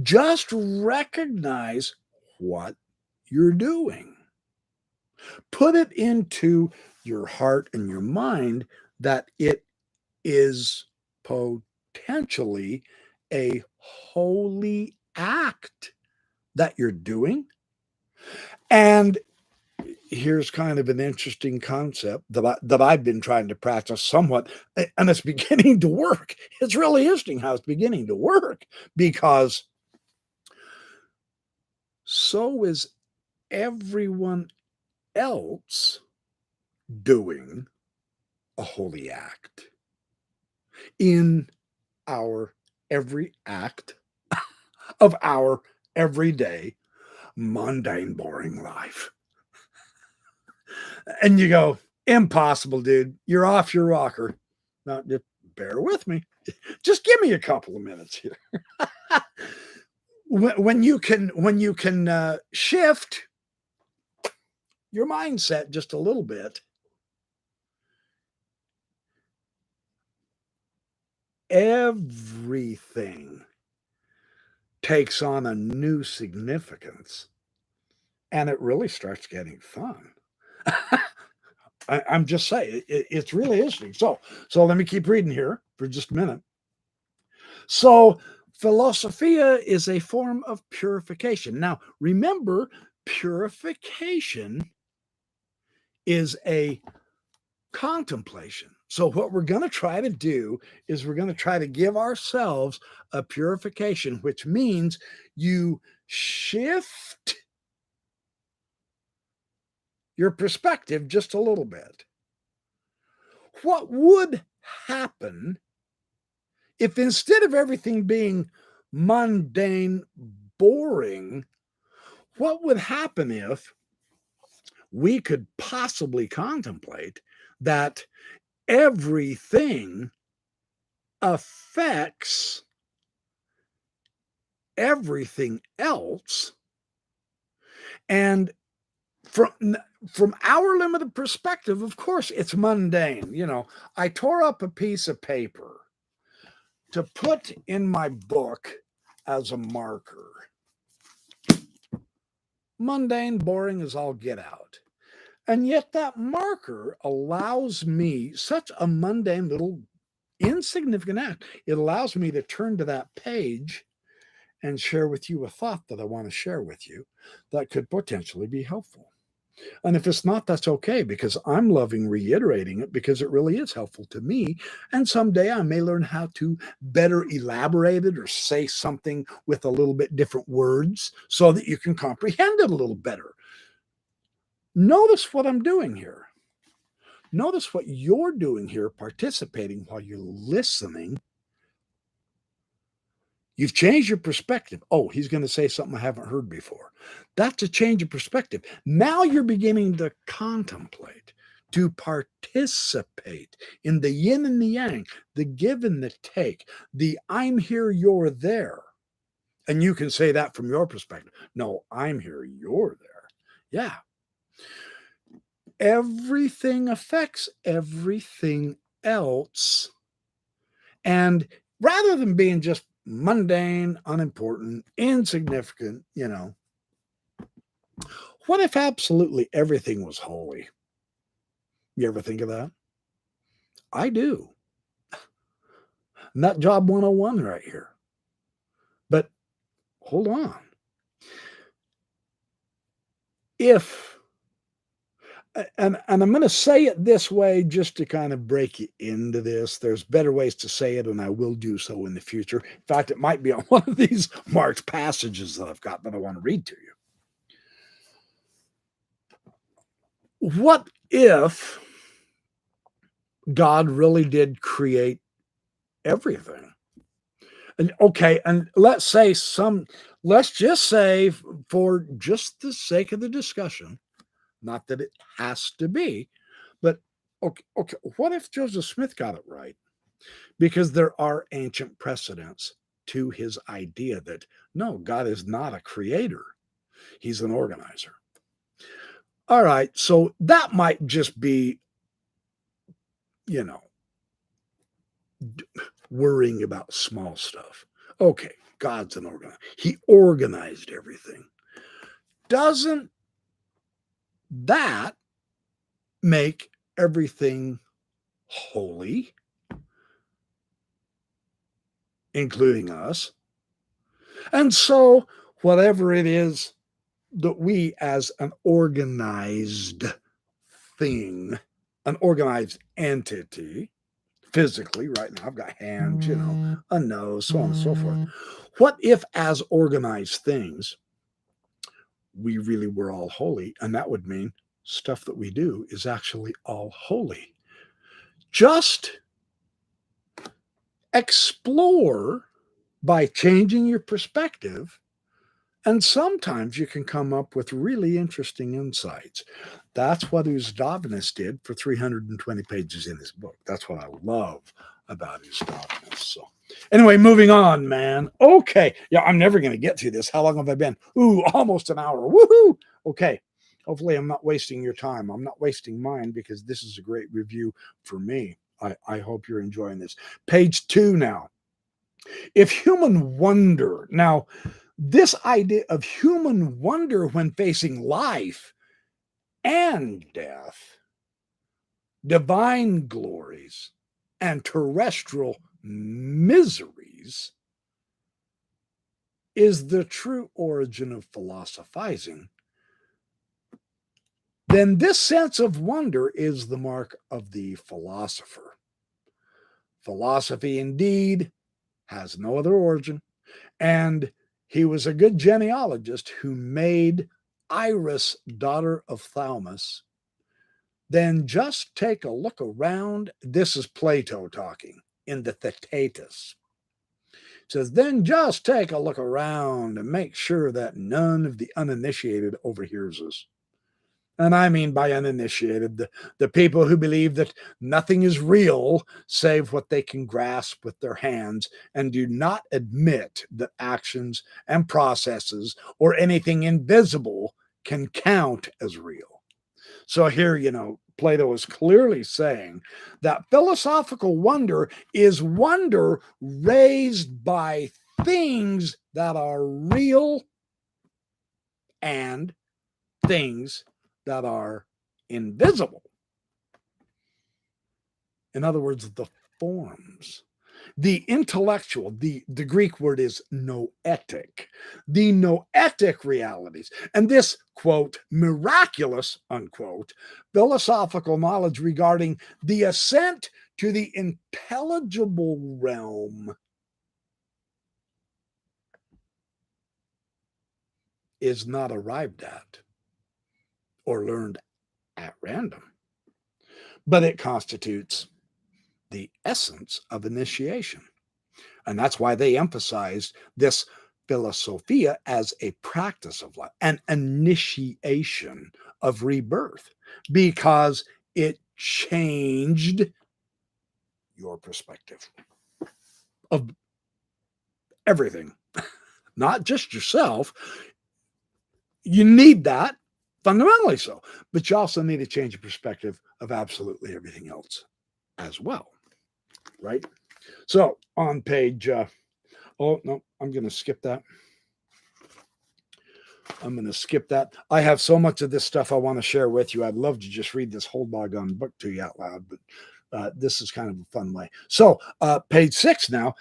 Just recognize what you're doing. Put it into your heart and your mind that it is potentially a holy act that you're doing. And here's kind of an interesting concept that I've been trying to practice somewhat, and it's beginning to work. It's really interesting how it's beginning to work, because so is everyone else doing a holy act in our every act of our everyday, mundane, boring life. And you go, impossible, dude. You're off your rocker. Now, just bear with me. Just give me a couple of minutes here. when you can shift your mindset just a little bit, everything takes on a new significance, and it really starts getting fun. I'm just saying, it's really interesting. So let me keep reading here for just a minute. So philosophia is a form of purification. Now, remember, purification is a contemplation. So what we're going to try to do is we're going to try to give ourselves a purification, which means you shift your perspective just a little bit. What would happen if, instead of everything being mundane, boring, what would happen if we could possibly contemplate that everything affects everything else. And from our limited perspective, of course, it's mundane. I tore up a piece of paper to put in my book as a marker. Mundane, boring as all get out. And yet that marker allows me such a mundane little insignificant act. It allows me to turn to that page and share with you a thought that I want to share with you that could potentially be helpful. And if it's not, that's okay, because I'm loving reiterating it because it really is helpful to me. And someday I may learn how to better elaborate it or say something with a little bit different words so that you can comprehend it a little better. Notice what I'm doing here. Notice what you're doing here, participating while you're listening. You've changed your perspective. Oh, he's going to say something I haven't heard before. That's a change of perspective. Now you're beginning to contemplate, to participate in the yin and the yang, the give and the take, the I'm here, you're there. And you can say that from your perspective. No, I'm here, you're there. Yeah. Everything affects everything else. And rather than being just mundane, unimportant, insignificant, what if absolutely everything was holy? You ever think of that? I do. Nut job 101 right here. But hold on. And I'm going to say it this way just to kind of break you into this. There's better ways to say it, and I will do so in the future. In fact, it might be on one of these marked passages that I've got that I want to read to you. What if God really did create everything? And okay, and let's just say for just the sake of the discussion, not that it has to be, but okay, what if Joseph Smith got it right? Because there are ancient precedents to his idea that no, God is not a creator. He's an organizer. All right, so that might just be, worrying about small stuff. Okay, God's an organizer. He organized everything. Doesn't that make everything holy, including us? And so, whatever it is that we as an organized thing, an organized entity, physically, right now, I've got hands, a nose, so on and so forth. What if, as organized things, we really were all holy? And that would mean stuff that we do is actually all holy. Just explore by changing your perspective, and sometimes you can come up with really interesting insights. That's what Uzdavinys did for 320 pages in his book. That's what I love about Uzdavinys. So anyway, moving on, man. Okay. Yeah, I'm never going to get through this. How long have I been? Ooh, almost an hour. Woohoo! Okay. Hopefully I'm not wasting your time. I'm not wasting mine, because this is a great review for me. I hope you're enjoying this. Page 2 now. If human wonder, now this idea of human wonder when facing life and death, divine glories and terrestrial miseries, is the true origin of philosophizing, then this sense of wonder is the mark of the philosopher. Philosophy indeed has no other origin, and he was a good genealogist who made Iris, daughter of Thaumas. Then just take a look around. This is Plato talking in the Theaetetus. It says, then just take a look around and make sure that none of the uninitiated overhears us. And I mean by uninitiated, the people who believe that nothing is real save what they can grasp with their hands and do not admit that actions and processes or anything invisible can count as real. So here, Plato is clearly saying that philosophical wonder is wonder raised by things that are real and things that are invisible. In other words, the forms. The intellectual, the Greek word is noetic, the noetic realities. And this, quote, miraculous, unquote, philosophical knowledge regarding the ascent to the intelligible realm is not arrived at or learned at random, but it constitutes the essence of initiation. And that's why they emphasized this philosophia as a practice of life, an initiation of rebirth, because it changed your perspective of everything, not just yourself. You need that, fundamentally so, but you also need to change your perspective of absolutely everything else as well, right? So on page, oh no, I'm going to skip that. I have so much of this stuff I want to share with you. I'd love to just read this whole doggone book to you out loud, but this is kind of a fun way. So page 6 now.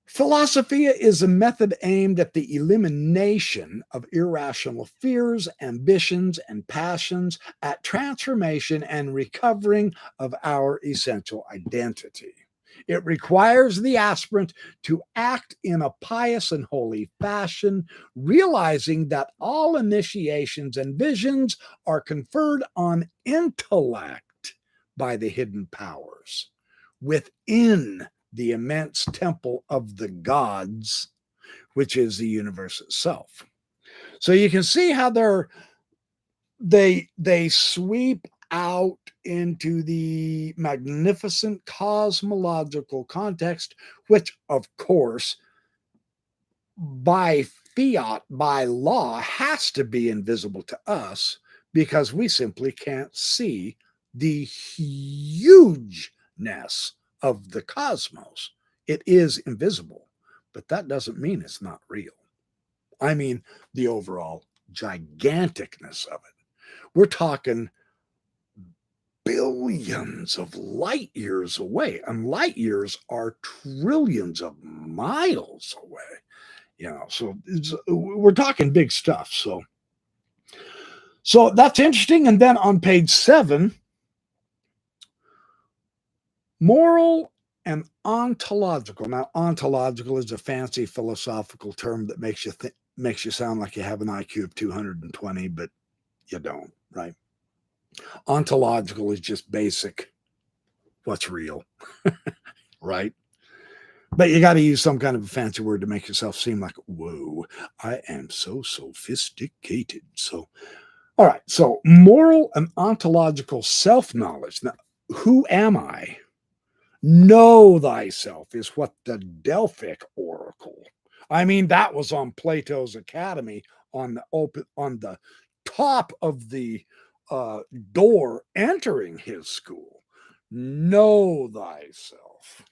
Philosophia is a method aimed at the elimination of irrational fears, ambitions, and passions, at transformation and recovering of our essential identity. It requires the aspirant to act in a pious and holy fashion, realizing that all initiations and visions are conferred on intellect by the hidden powers within the immense temple of the gods, which is the universe itself. So you can see how they sweep out into the magnificent cosmological context, which, of course, by fiat, by law, has to be invisible to us because we simply can't see the hugeness of the cosmos. It is invisible, but that doesn't mean it's not real. I mean, the overall giganticness of it. We're talking billions of light years away, and light years are trillions of miles away. So we're talking big stuff. So that's interesting. And then on page 7, moral and ontological. Now, ontological is a fancy philosophical term that makes you sound like you have an IQ of 220, but you don't, right? Ontological is just basic, what's real, right? But you got to use some kind of a fancy word to make yourself seem like, whoa, I am so sophisticated. So, all right. So, moral and ontological self-knowledge. Now, who am I? Know thyself is what the Delphic oracle. I mean, that was on Plato's Academy on the top of the door entering his school. Know thyself.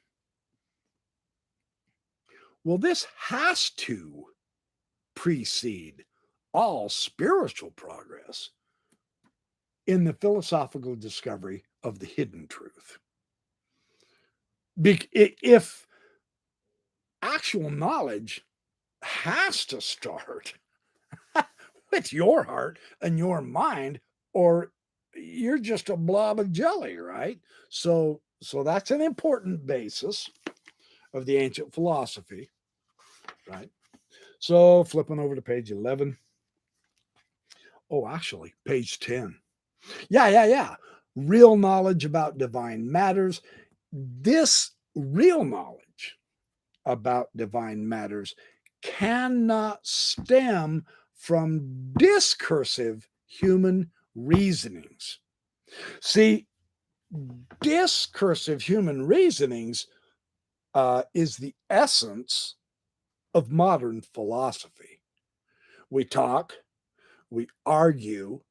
Well, this has to precede all spiritual progress in the philosophical discovery of the hidden truth. If actual knowledge has to start with your heart and your mind, or you're just a blob of jelly, right? So that's an important basis of the ancient philosophy, right? So flipping over to page 11. Oh, actually, page 10. Yeah. Real knowledge about divine matters. This real knowledge about divine matters cannot stem from discursive human reasonings. See, discursive human reasonings is the essence of modern philosophy. We talk, we argue,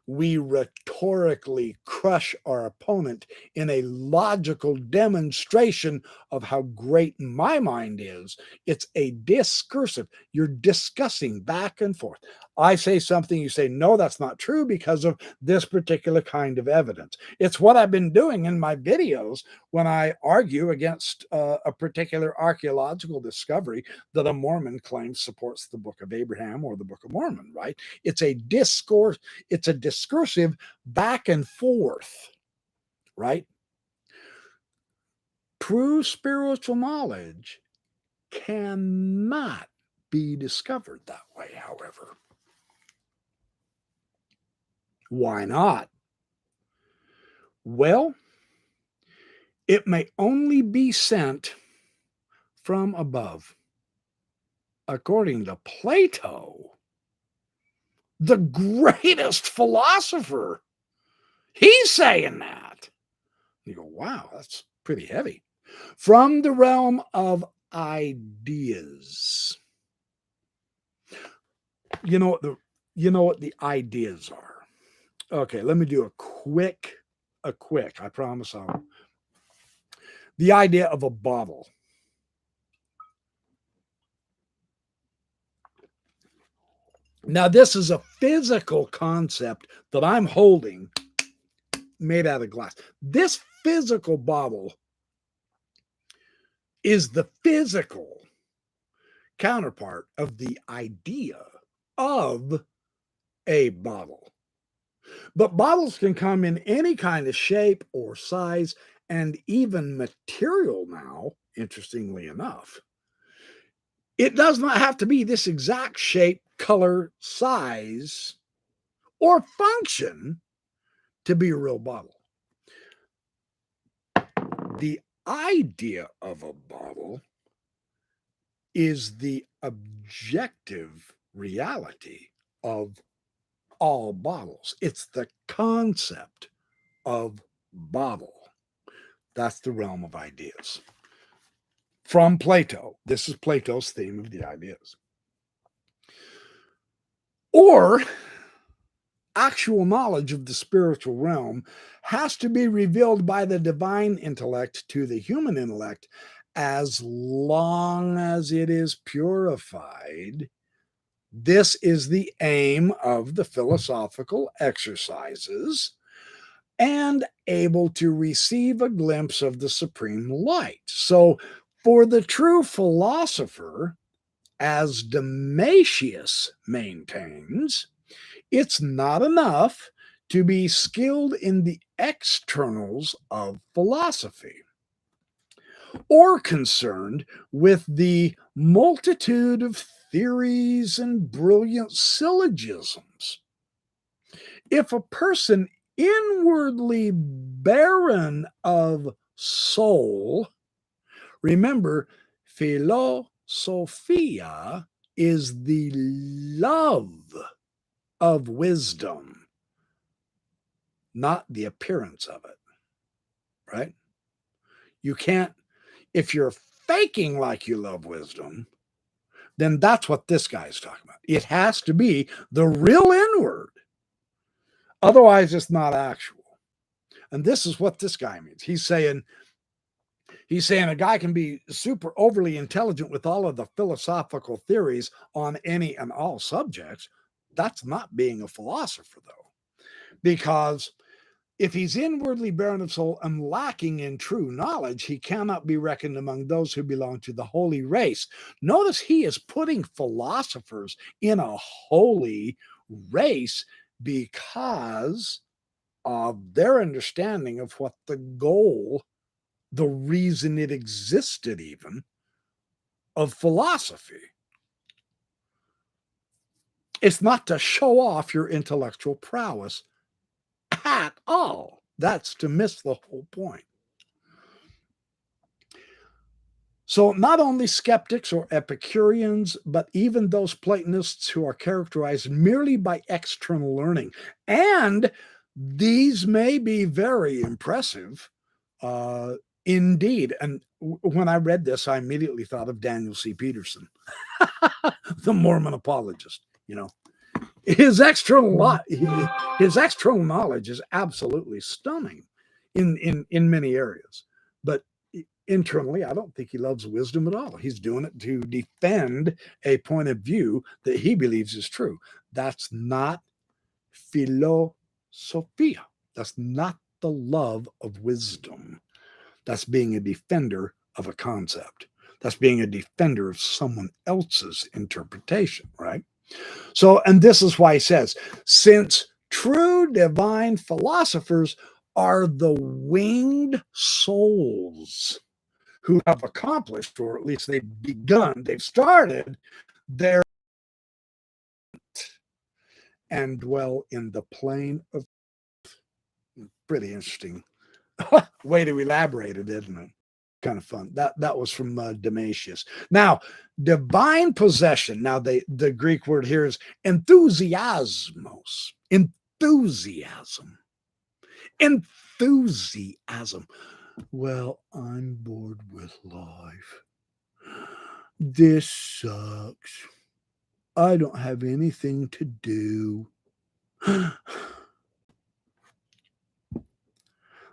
we rhetorically crush our opponent in a logical demonstration of how great my mind is. It's a discursive. You're discussing back and forth. I say something, you say, no, that's not true because of this particular kind of evidence. It's what I've been doing in my videos when I argue against a particular archaeological discovery that a Mormon claims supports the Book of Abraham or the Book of Mormon, right? It's a discourse, it's a discursive back and forth, right? True spiritual knowledge cannot be discovered that way, however. Why not? Well, it may only be sent from above. According to Plato, the greatest philosopher, he's saying that. You go, wow, that's pretty heavy. From the realm of ideas. You know what the ideas are. Okay, let me do a quick, I promise I'll. The idea of a bottle. Now, this is a physical concept that I'm holding made out of glass. This physical bottle is the physical counterpart of the idea of a bottle. But bottles can come in any kind of shape or size and even material now, interestingly enough. It does not have to be this exact shape, color, size, or function to be a real bottle. The idea of a bottle is the objective reality of all bottles. It's the concept of bottle. That's the realm of ideas. From Plato. This is Plato's theme of the ideas. Or actual knowledge of the spiritual realm has to be revealed by the divine intellect to the human intellect as long as it is purified. This is the aim of the philosophical exercises and able to receive a glimpse of the supreme light. So for the true philosopher, as Damascius maintains, it's not enough to be skilled in the externals of philosophy or concerned with the multitude of theories and brilliant syllogisms. If a person inwardly barren of soul, remember, philosophia is the love of wisdom, not the appearance of it, right? You can't, if you're faking like you love wisdom, then that's what this guy's talking about. It has to be the real inward. Otherwise, it's not actual. And this is what this guy means. He's saying a guy can be super overly intelligent with all of the philosophical theories on any and all subjects. That's not being a philosopher, though. Because if he's inwardly barren of soul and lacking in true knowledge, he cannot be reckoned among those who belong to the holy race. Notice he is putting philosophers in a holy race because of their understanding of what the goal, the reason it existed even, of philosophy. It's not to show off your intellectual prowess at all. That's to miss the whole point. So not only skeptics or Epicureans, but even those Platonists who are characterized merely by external learning. And these may be very impressive indeed. And when I read this, I immediately thought of Daniel C. Peterson, the Mormon apologist. You know, his external knowledge is absolutely stunning in many areas, but internally, I don't think he loves wisdom at all. He's doing it to defend a point of view that he believes is true. That's not philosophia. That's not the love of wisdom. That's being a defender of a concept. That's being a defender of someone else's interpretation, right? So, and this is why he says, since true divine philosophers are the winged souls who have accomplished, or at least they've begun, they've started their and dwell in the plane of pretty interesting way to elaborate it, isn't it? Kind of fun. That was from Damasius. Now, divine possession. Now, the Greek word here is enthusiasmos. Enthusiasm. Enthusiasm. Well, I'm bored with life. This sucks. I don't have anything to do.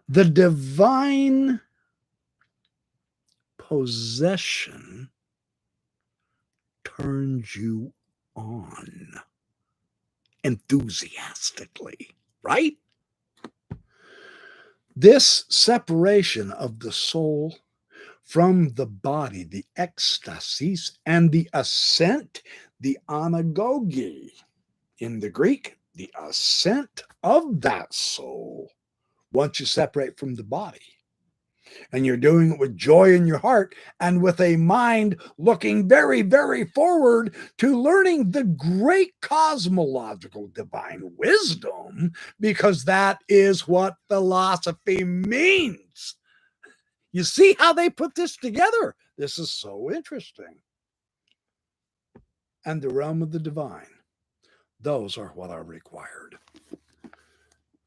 The divine possession turns you on enthusiastically, right? This separation of the soul from the body, the ecstasis, and the ascent, the anagogy in the Greek, the ascent of that soul, once you separate from the body. And you're doing it with joy in your heart and with a mind looking very, very forward to learning the great cosmological divine wisdom, because that is what philosophy means. You see how they put this together? This is so interesting. And the realm of the divine, those are what are required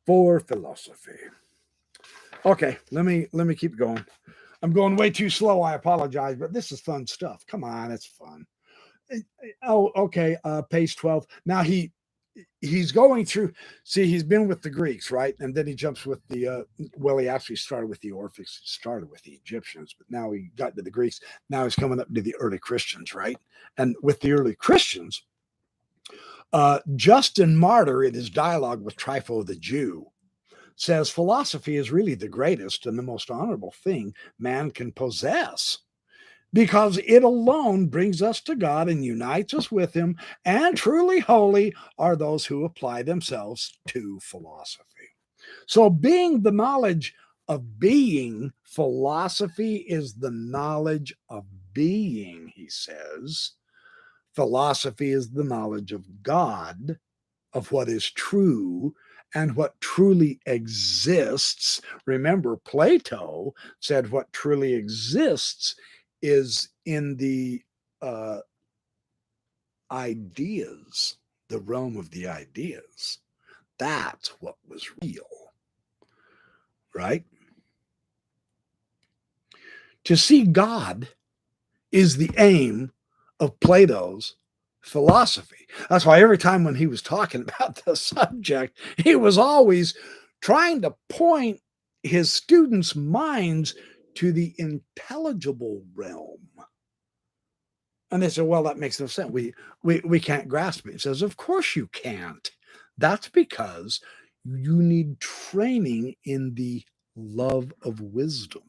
for philosophy. Okay, let me keep going. I'm going way too slow. I apologize, but this is fun stuff. Come on, it's fun. Oh, okay. Page 12. Now he's going through. See, he's been with the Greeks, right? And then he jumps with the. Well, he actually started with the Orphics. He started with the Egyptians, but now he got to the Greeks. Now he's coming up to the early Christians, right? And with the early Christians, Justin Martyr, in his dialogue with Trypho the Jew, says philosophy is really the greatest and the most honorable thing man can possess, because it alone brings us to God and unites us with him, and truly holy are those who apply themselves to philosophy. So being the knowledge of being, philosophy is the knowledge of being, he says. Philosophy is the knowledge of God, of what is true and what truly exists. Remember, Plato said what truly exists is in the ideas, the realm of the ideas. That's what was real, right? To see God is the aim of Plato's philosophy. That's why every time when he was talking about the subject, he was always trying to point his students' minds to the intelligible realm. And they said, well, that makes no sense. We can't grasp it. He says, of course you can't. That's because you need training in the love of wisdom.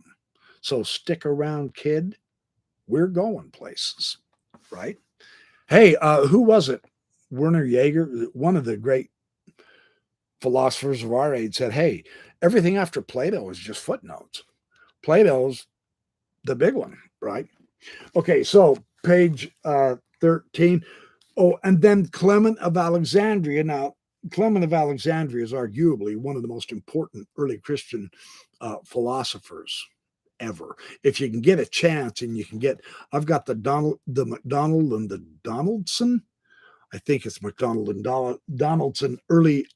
So stick around, kid. We're going places, right? Hey, who was it? Werner Jaeger, one of the great philosophers of our age, said, hey, everything after Plato is just footnotes. Plato's the big one, right? Okay, so page 13. Oh, and then Clement of Alexandria. Now, Clement of Alexandria is arguably one of the most important early Christian philosophers forever. If you can get a chance and you can get, I've got the McDonald and the Donaldson. I think it's McDonald and Donaldson early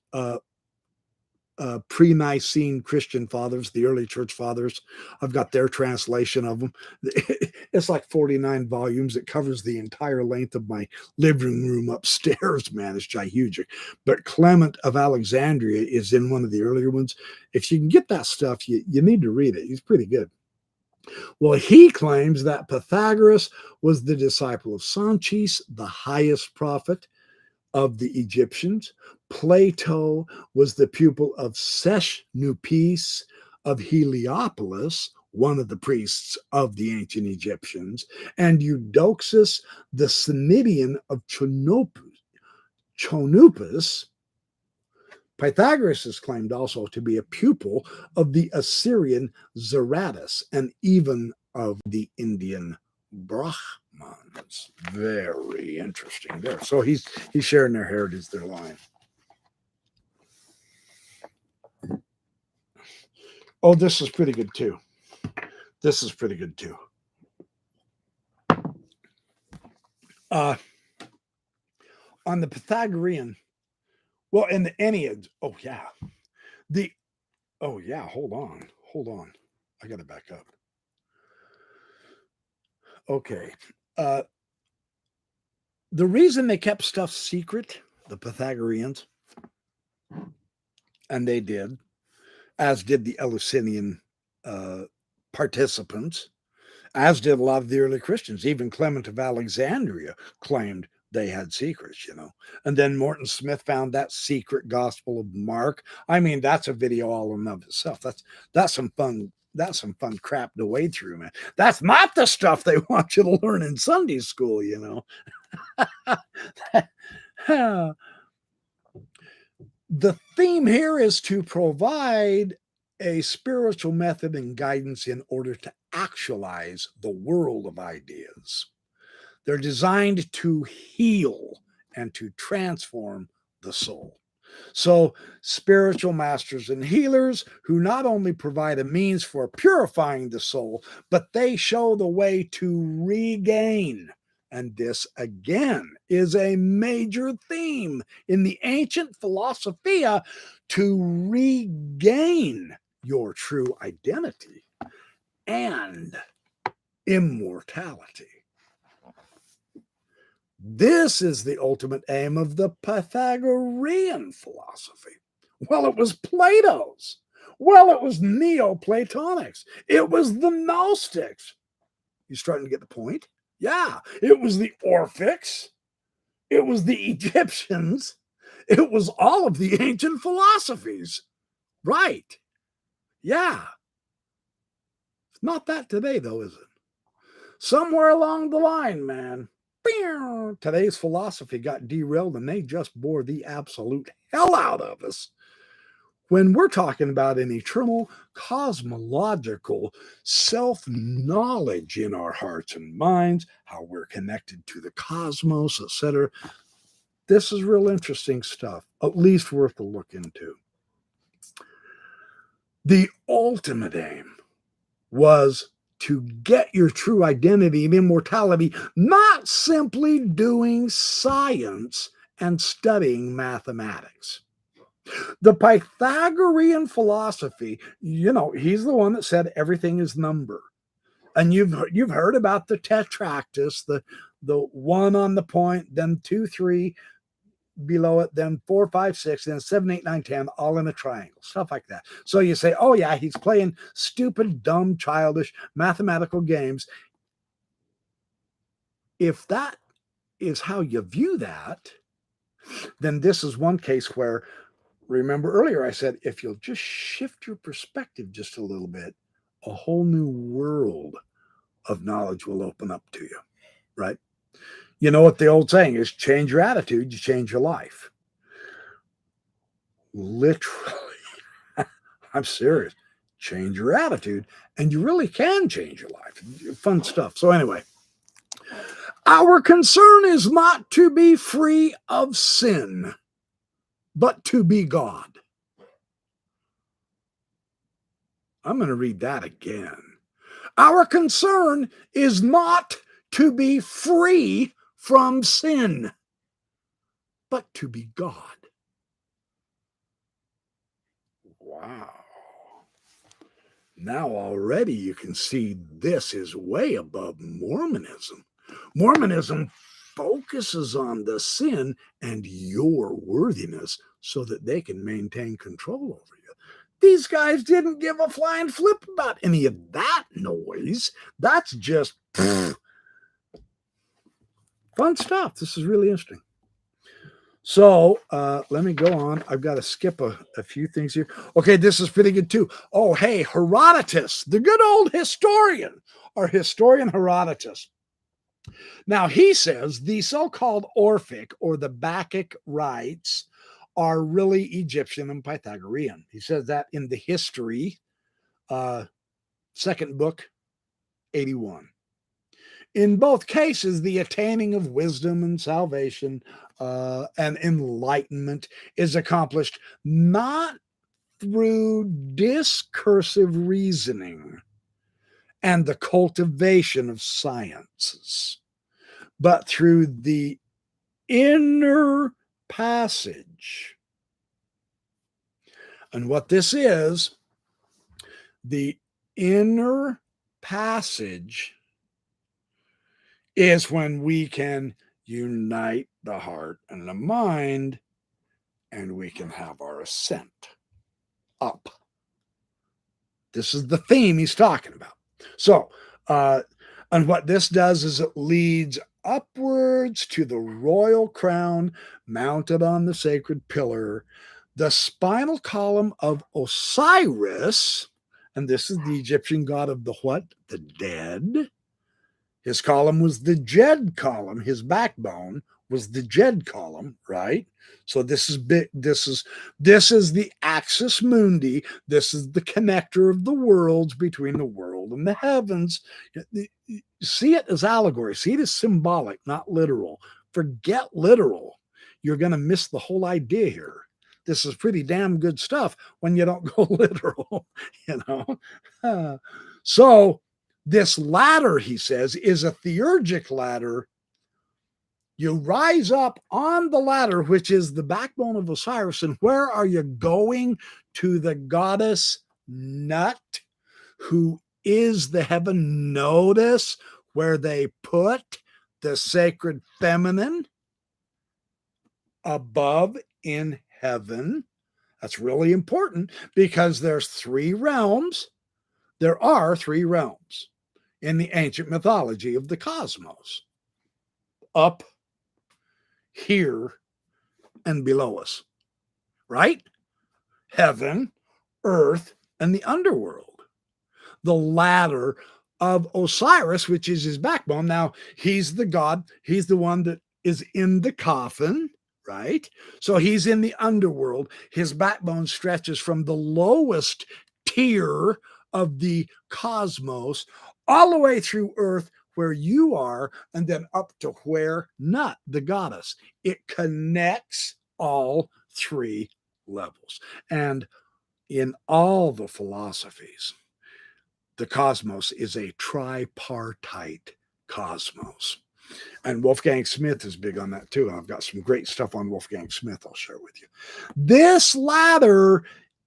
pre-Nicene Christian fathers, the early church fathers. I've got their translation of them. It's like 49 volumes. It covers the entire length of my living room upstairs, man. It's gigantic. But Clement of Alexandria is in one of the earlier ones. If you can get that stuff, you need to read it. He's pretty good. Well, he claims that Pythagoras was the disciple of Sanchis, the highest prophet of the Egyptians. Plato was the pupil of Seshnupis of Heliopolis, one of the priests of the ancient Egyptians, and Eudoxus, the Cnidian of Chonupus. Pythagoras is claimed also to be a pupil of the Assyrian Zarathus and even of the Indian Brahmans. Very interesting there. So he's sharing their heritage, their line. Oh, this is pretty good too. This is pretty good too. On the Pythagorean, well, in the Enneads, hold on. I got to back up. Okay. The reason they kept stuff secret, the Pythagoreans, and they did, as did the Eleusinian participants, as did a lot of the early Christians. Even Clement of Alexandria claimed they had secrets, And then Morton Smith found that secret Gospel of Mark. I mean, that's a video all in of itself. That's some fun. That's some fun crap to wade through, man. That's not the stuff they want you to learn in Sunday school, The theme here is to provide a spiritual method and guidance in order to actualize the world of ideas. They're designed to heal and to transform the soul. So, spiritual masters and healers who not only provide a means for purifying the soul, but they show the way to regain. And this, again, is a major theme in the ancient philosophia, to regain your true identity and immortality. This is the ultimate aim of the Pythagorean philosophy. Well, it was Plato's. Well, it was Neoplatonics. It was the Gnostics. You starting to get the point? Yeah, it was the Orphics. It was the Egyptians. It was all of the ancient philosophies. Right. Yeah. It's not that today, though, is it? Somewhere along the line, man, today's philosophy got derailed and they just bore the absolute hell out of us. When we're talking about an eternal cosmological self-knowledge in our hearts and minds, how we're connected to the cosmos, etc., this is real interesting stuff, at least worth a look into. The ultimate aim was to get your true identity and immortality, not simply doing science and studying mathematics. The Pythagorean philosophy, he's the one that said everything is number. And you've heard about the tetractys, the one on the point, then 2, 3 below it, then 4, 5, 6, then 7, 8, 9, 10, all in a triangle, stuff like that. So you say, oh yeah, he's playing stupid, dumb, childish mathematical games. If that is how you view that, then this is one case where, remember earlier I said, if you'll just shift your perspective just a little bit, a whole new world of knowledge will open up to you, right? You know what the old saying is, change your attitude, you change your life. Literally, I'm serious. Change your attitude, and you really can change your life. Fun stuff. So anyway, our concern is not to be free of sin, but to be God. I'm going to read that again. Our concern is not to be free from sin, but to be God. Wow. Now already you can see this is way above Mormonism. Mormonism focuses on the sin and your worthiness so that they can maintain control over you. These guys didn't give a flying flip about any of that noise. That's just fun stuff. This is really interesting. So let me go on. I've got to skip a few things here. Okay, this is pretty good too. Oh, hey, Herodotus, the good old historian, our historian Herodotus. Now, he says the so-called Orphic or the Bacchic rites are really Egyptian and Pythagorean. He says that in the history, second book, 81. In both cases, the attaining of wisdom and salvation and enlightenment is accomplished not through discursive reasoning and the cultivation of sciences, but through the inner passage. And what this is, the inner passage is when we can unite the heart and the mind, and we can have our ascent up. This is the theme he's talking about. So, and what this does is it leads upwards to the royal crown mounted on the sacred pillar, the spinal column of Osiris, and this is the Egyptian god of the what? The dead. His column was the Jed column. His backbone was the Jed column, right? So this is big. This is the axis mundi. This is the connector of the worlds between the world and the heavens. See it as allegory. See it as symbolic, not literal. Forget literal. You're going to miss the whole idea here. This is pretty damn good stuff when you don't go literal, you know. So this ladder, he says, is a theurgic ladder. You rise up on the ladder, which is the backbone of Osiris. And where are you going? To the goddess Nut, who is the heaven. Notice where they put the sacred feminine above in heaven. That's really important because there's three realms. There are three realms in the ancient mythology of the cosmos. Up, here, and below us, right? Heaven, earth, and the underworld. The ladder of Osiris, which is his backbone. Now, he's the god. He's the one that is in the coffin, right? So he's in the underworld. His backbone stretches from the lowest tier of the cosmos all the way through earth where you are, and then up to where Nut, the goddess. It connects all three levels. And in all the philosophies, the cosmos is a tripartite cosmos. And Wolfgang Smith is big on that too. I've got some great stuff on Wolfgang Smith I'll share with you. This ladder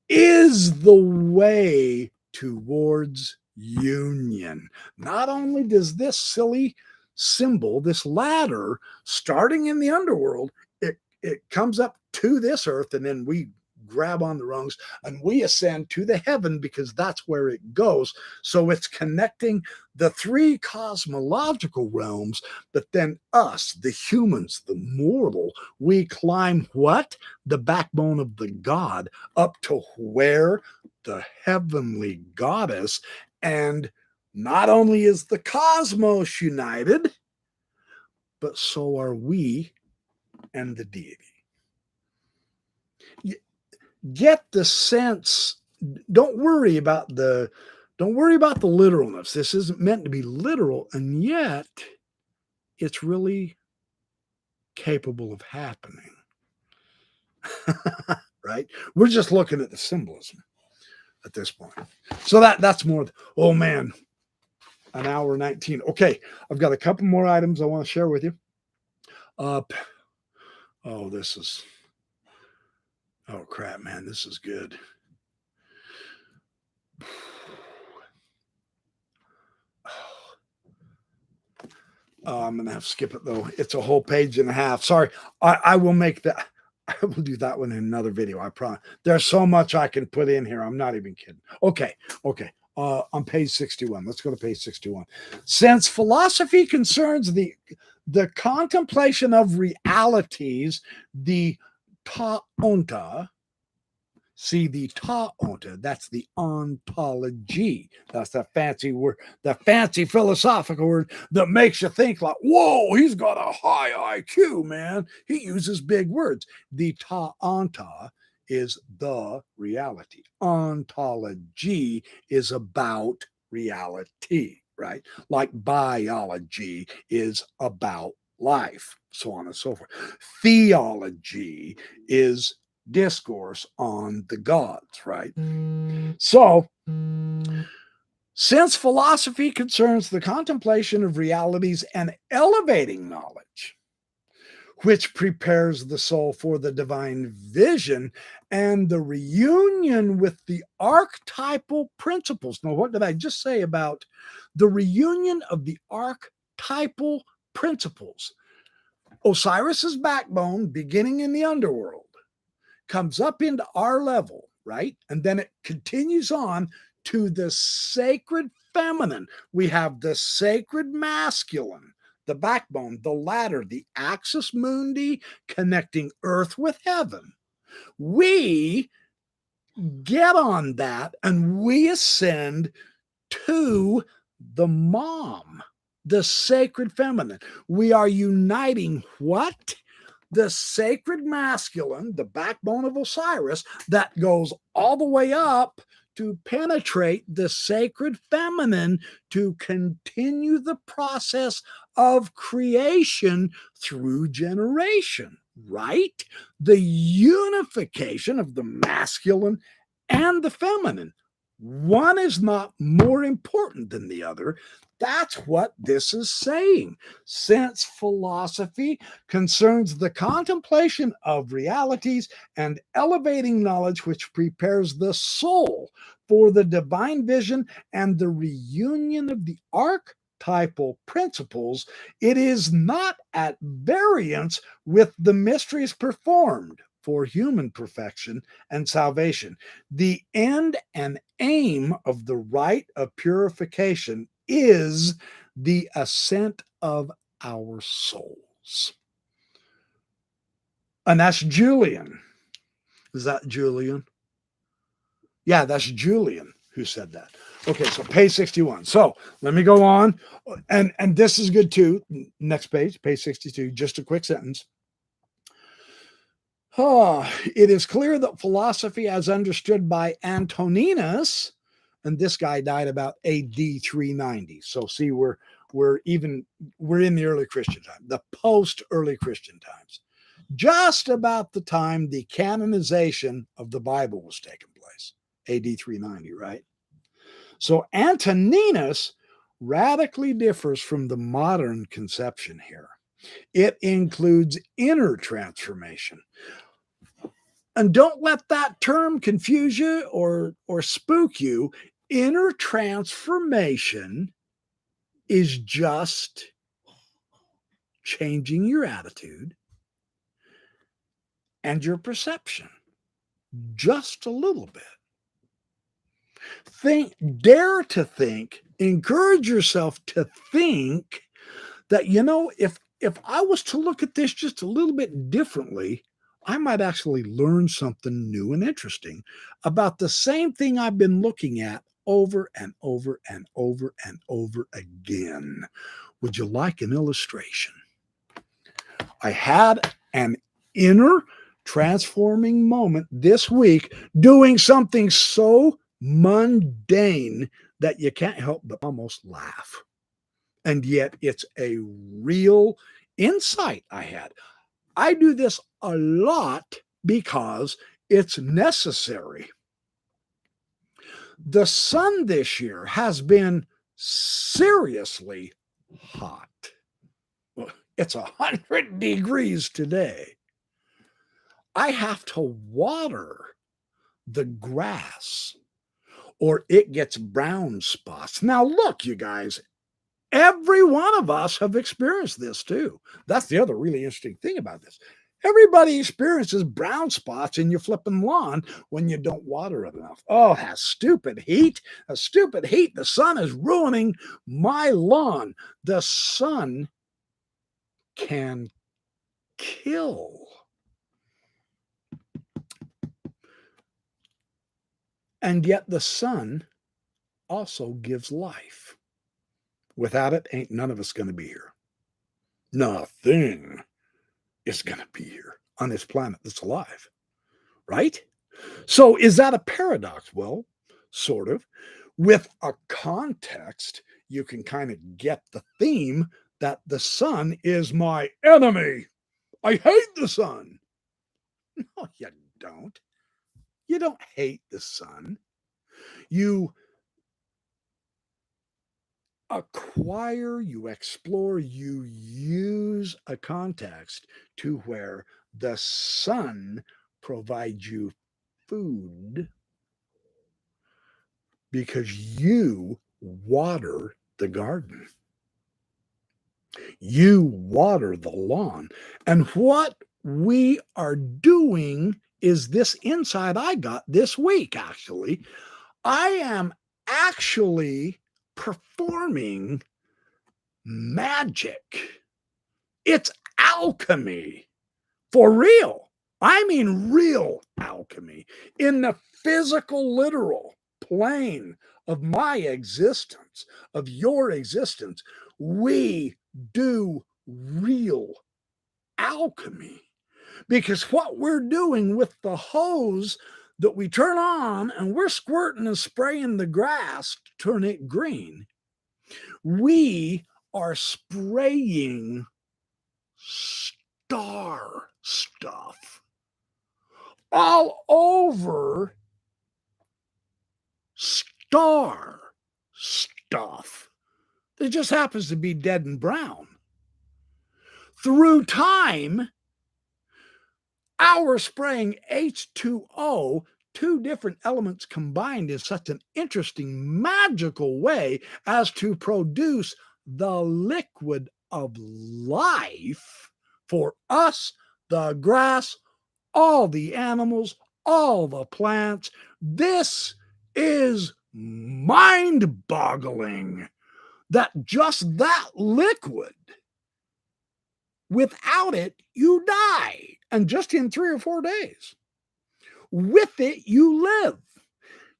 is the way towards union. Not only does this silly symbol, this ladder, starting in the underworld, it comes up to this earth, and then we grab on the rungs and we ascend to the heaven because that's where it goes. So it's connecting the three cosmological realms, but then us, the humans, the mortal, we climb what? The backbone of the god up to where? The heavenly goddess. And not only is the cosmos united, but so are we and the deity. Get the sense. Don't worry about the literalness. This isn't meant to be literal, and yet it's really capable of happening. Right? We're just looking at the symbolism at this point. So that's more. Oh man, an hour 19. Okay, I've got a couple more items I want to share with you. Oh, crap, man, this is good. I'm going to have to skip it, though. It's a whole page and a half. Sorry. I will make that. I will do that one in another video. I promise. There's so much I can put in here. I'm not even kidding. Okay. On page 61. Let's go to page 61. Since philosophy concerns the contemplation of realities, the ta-onta, see the ta-onta, that's the ontology. That's the fancy word, the fancy philosophical word that makes you think like, whoa, he's got a high IQ, man. He uses big words. The ta-onta is the reality. Ontology is about reality, right? Like biology is about life, so on and so forth. Theology is discourse on the gods, right? So, since philosophy concerns the contemplation of realities and elevating knowledge, which prepares the soul for the divine vision and the reunion with the archetypal principles. Now, what did I just say about the reunion of the archetypal principles? Osiris's backbone, beginning in the underworld, comes up into our level, right? And then it continues on to the sacred feminine. We have the sacred masculine, the backbone, the ladder, the axis mundi connecting earth with heaven. We get on that and we ascend to the mom, the sacred feminine. We are uniting what? The sacred masculine, the backbone of Osiris, that goes all the way up to penetrate the sacred feminine to continue the process of creation through generation, right? The unification of the masculine and the feminine. One is not more important than the other. That's what this is saying. Since philosophy concerns the contemplation of realities and elevating knowledge, which prepares the soul for the divine vision and the reunion of the archetypal principles, it is not at variance with the mysteries performed for human perfection and salvation. The end and aim of the rite of purification is the ascent of our souls. And that's Julian. Is that Julian? Yeah, that's Julian who said that. Okay, so page 61. So let me go on. And this is good too. Next page, page 62, just a quick sentence. It is clear that philosophy as understood by Antoninus, and this guy died about AD 390. So see, we're in the early Christian time, the post-early Christian times, just about the time the canonization of the Bible was taking place, AD 390, right? So Antoninus radically differs from the modern conception here. It includes inner transformation. And don't let that term confuse you or spook you. Inner transformation is just changing your attitude and your perception just a little bit. Dare to think, encourage yourself to think that, if I was to look at this just a little bit differently, I might actually learn something new and interesting about the same thing I've been looking at over and over and over and over again. Would you like an illustration? I had an inner transforming moment this week doing something so mundane that you can't help but almost laugh. And yet it's a real insight I had. I do this a lot because it's necessary. The sun this year has been seriously hot. Well, it's 100 degrees today. I have to water the grass or it gets brown spots. Now, look, you guys, every one of us have experienced this too. That's the other really interesting thing about this. Everybody experiences brown spots in your flipping lawn when you don't water it enough. Oh, that stupid heat. A stupid heat. The sun is ruining my lawn. The sun can kill. And yet the sun also gives life. Without it, ain't none of us going to be here. Nothing is going to be here on this planet that's alive, right? So is that a paradox? Well, sort of. With a context, you can kind of get the theme that the sun is my enemy. I hate the sun. No, you don't. You don't hate the sun. You acquire, you explore, you use a context to where the sun provides you food because you water the garden. You water the lawn. And what we are doing is this insight I got this week, actually. I am actually performing magic. It's alchemy for real. I mean, real alchemy in the physical, literal plane of my existence, of your existence. We do real alchemy because what we're doing with the hose that we turn on and we're squirting and spraying the grass to turn it green, we are spraying star stuff all over star stuff that just happens to be dead and brown. Through time, our spraying H2O, two different elements combined in such an interesting, magical way as to produce the liquid of life for us, the grass, all the animals, all the plants. This is mind-boggling that just that liquid, without it, you die. And just in 3 or 4 days. With it, you live.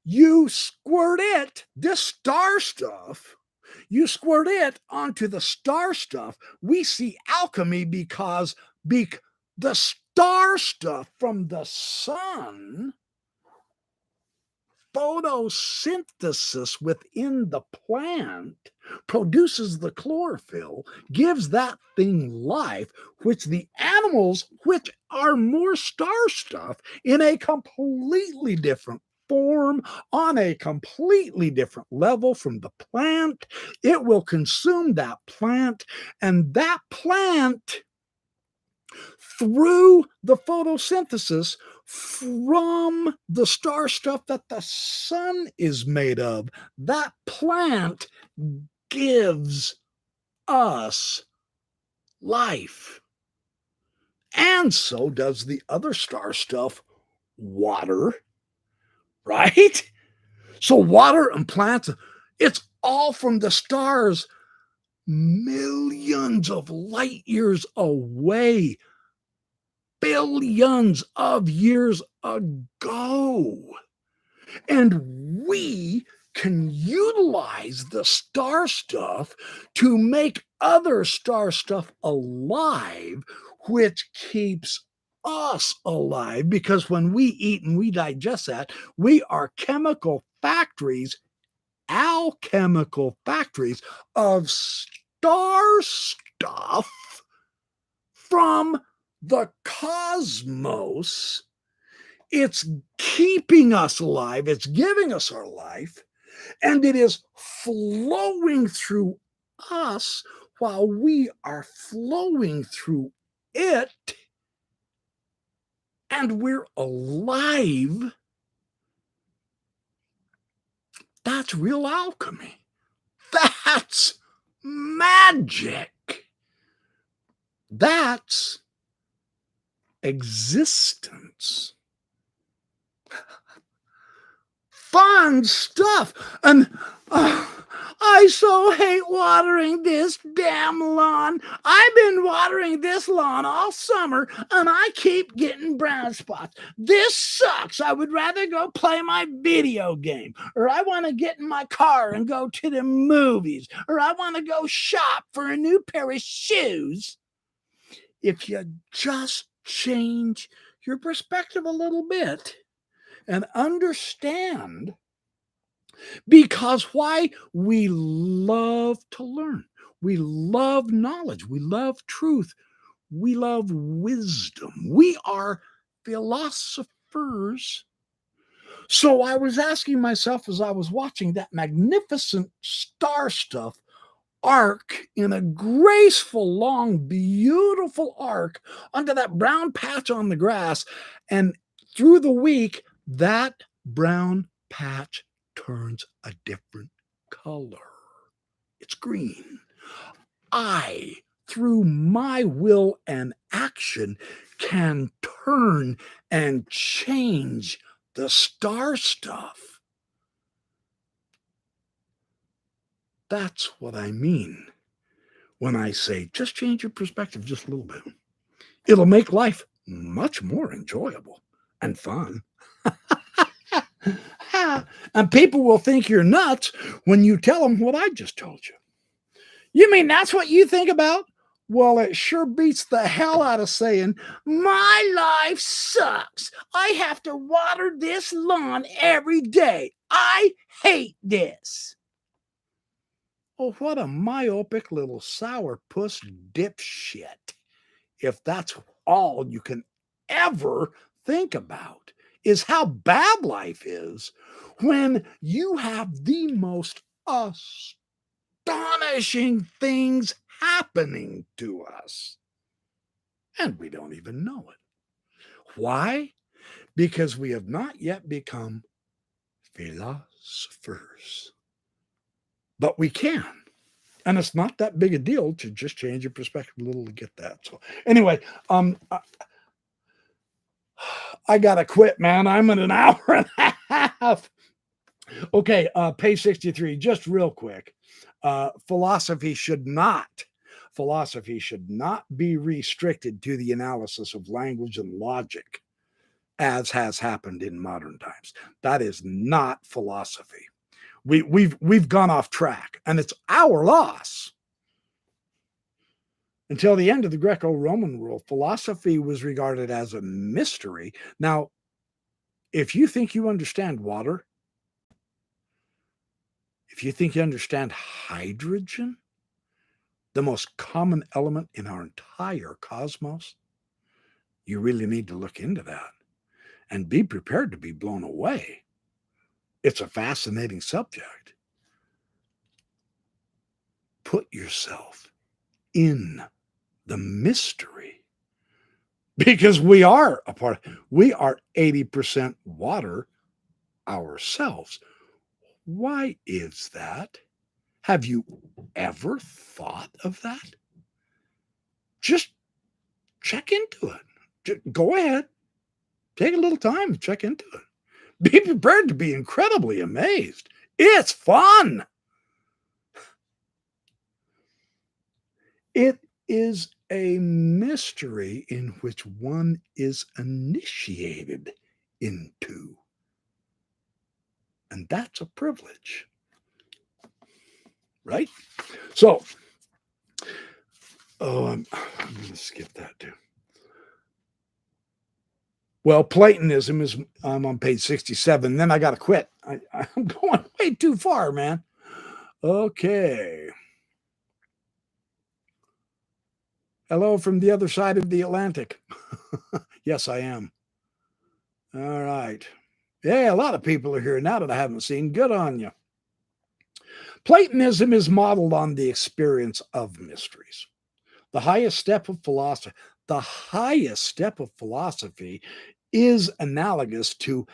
You squirt it, this star stuff, you squirt it onto the star stuff. We see alchemy because the star stuff from the sun, photosynthesis within the plant produces the chlorophyll, gives that thing life, which the animals, which are more star stuff in a completely different form, on a completely different level from the plant, it will consume that plant, and that plant, through the photosynthesis from the star stuff that the sun is made of, that plant gives us life. And so does the other star stuff, water, right? So water and plants, it's all from the stars millions of light years away, billions of years ago. And we can utilize the star stuff to make other star stuff alive, which keeps us alive, because when we eat and we digest that, we are chemical factories, alchemical factories of star stuff from the cosmos. It's keeping us alive. It's giving us our life. And it is flowing through us while we are flowing through it. And we're alive. That's real alchemy. That's magic. That's existence. Fun stuff. And I so hate watering this damn lawn. I've been watering this lawn all summer and I keep getting brown spots. This sucks. I would rather go play my video game, or I want to get in my car and go to the movies, or I want to go shop for a new pair of shoes. If you just change your perspective a little bit and understand, because why? We love to learn. We love knowledge. We love truth. We love wisdom. We are philosophers. So I was asking myself as I was watching that magnificent star stuff arc in a graceful, long, beautiful arc onto that brown patch on the grass. And through the week, that brown patch turns a different color. It's green. I, through my will and action, can turn and change the star stuff. That's what I mean when I say just change your perspective just a little bit. It'll make life much more enjoyable and fun. And people will think you're nuts when you tell them what I just told you. You mean that's what you think about? Well, it sure beats the hell out of saying, my life sucks. I have to water this lawn every day. I hate this. Oh, what a myopic little sourpuss dipshit. If that's all you can ever think about, is how bad life is when you have the most astonishing things happening to us. And we don't even know it. Why? Because we have not yet become philosophers. But we can. And it's not that big a deal to just change your perspective a little to get that. So anyway, I gotta quit, man. I'm at an hour and a half. Okay, page 63, just real quick. Philosophy should not be restricted to the analysis of language and logic, as has happened in modern times. That is not philosophy. We've gone off track, and it's our loss. Until the end of the Greco-Roman world, philosophy was regarded as a mystery. Now, if you think you understand water, if you think you understand hydrogen, the most common element in our entire cosmos, you really need to look into that and be prepared to be blown away. It's a fascinating subject. Put yourself in the mystery, because we are 80% water ourselves. Why is that? Have you ever thought of that? Just check into it. Go ahead. Take a little time to check into it. Be prepared to be incredibly amazed. It's fun. It is a mystery in which one is initiated into. And that's a privilege. Right? So, I'm going to skip that too. Well, Platonism is on page 67. Then I got to quit. I'm going way too far, man. Okay. Hello from the other side of the Atlantic. Yes, I am. All right. Yeah, a lot of people are here now that I haven't seen. Good on you. Platonism is modeled on the experience of mysteries. The highest step of philosophy is analogous to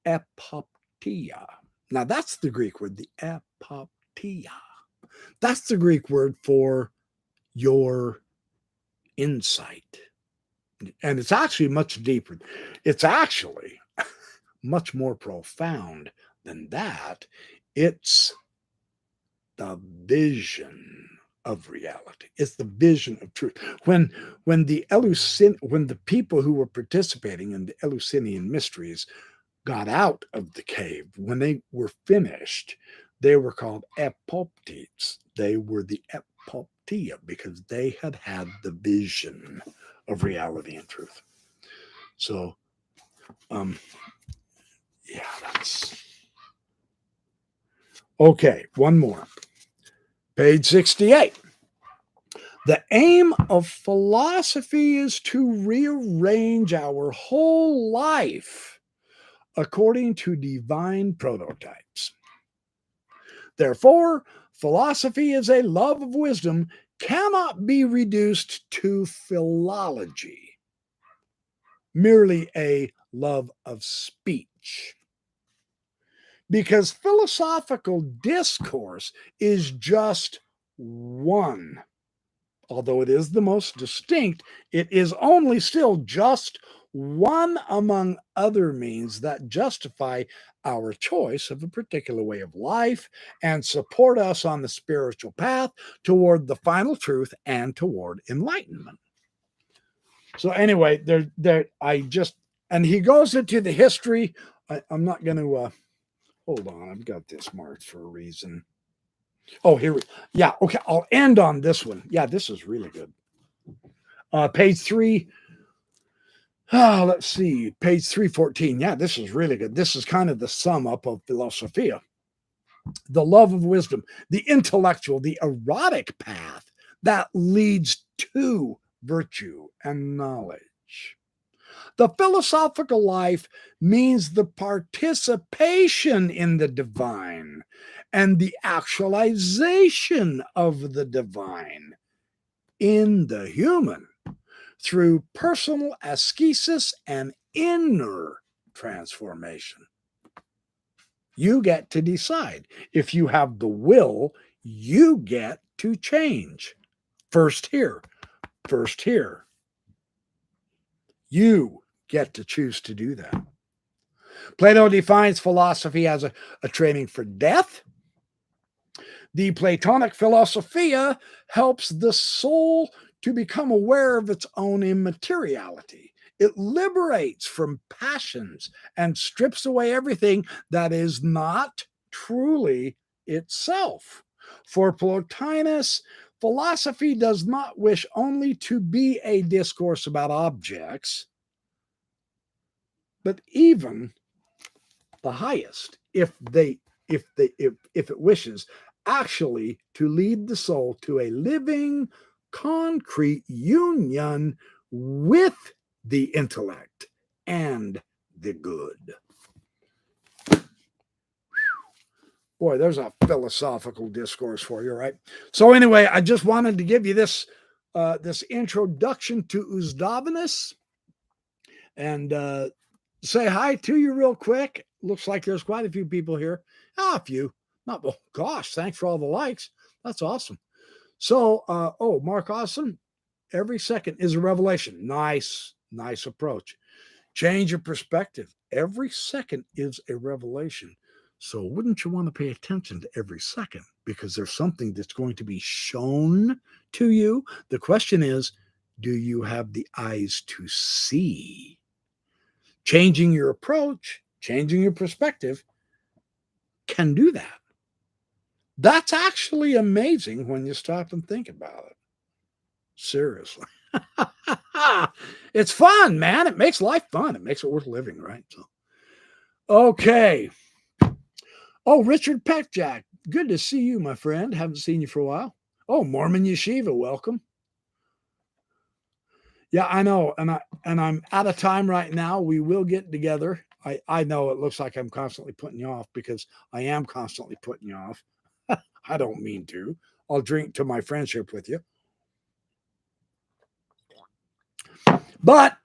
epophtia. Now that's the Greek word, the epophtia. That's the Greek word for your insight. And it's actually much deeper. It's actually much more profound than that. It's the vision of reality. It's the vision of truth. When the people who were participating in the Eleusinian mysteries got out of the cave, when they were finished, they were called epophtes. They were the epophtia because they had had the vision of reality and truth. So, yeah, that's okay. One more. Page 68. The aim of philosophy is to rearrange our whole life according to divine prototypes. Therefore, philosophy as a love of wisdom cannot be reduced to philology, merely a love of speech. Because philosophical discourse is just one. Although it is the most distinct, it is only still just one among other means that justify our choice of a particular way of life and support us on the spiritual path toward the final truth and toward enlightenment. So anyway, and he goes into the history. I'm not going to, hold on, I've got this marked for a reason. Oh, yeah, okay, I'll end on this one. Yeah, this is really good. Page 3. Let's see, page 314. Yeah, this is really good. This is kind of the sum up of Philosophia. The love of wisdom, the intellectual, the erotic path that leads to virtue and knowledge. The philosophical life means the participation in the divine and the actualization of the divine in the human through personal ascesis and inner transformation. You get to decide. If you have the will, you get to change. First here. You get to choose to do that. Plato defines philosophy as a training for death. The Platonic Philosophia helps the soul to become aware of its own immateriality. It liberates from passions and strips away everything that is not truly itself. For Plotinus, philosophy does not wish only to be a discourse about objects, but even the highest, if it wishes, actually to lead the soul to a living, concrete union with the intellect and the good. Boy, there's a philosophical discourse for you, right? So anyway, I just wanted to give you this introduction to Uzdavinys and say hi to you real quick. Looks like there's quite a few people here. A few. Not, oh gosh, thanks for all the likes. That's awesome. So, Mark Austin, every second is a revelation. Nice approach. Change your perspective. Every second is a revelation. So wouldn't you want to pay attention to every second? Because there's something that's going to be shown to you. The question is, do you have the eyes to see? Changing your approach, changing your perspective can do that. That's actually amazing when you stop and think about it. Seriously. It's fun, man. It makes life fun. It makes it worth living, right? So, okay. Oh, Richard Peckjack. Good to see you, my friend. Haven't seen you for a while. Oh, Mormon Yeshiva, welcome. Yeah, I know. And I'm out of time right now. We will get together. I know it looks like I'm constantly putting you off because I am constantly putting you off. I don't mean to. I'll drink to my friendship with you. But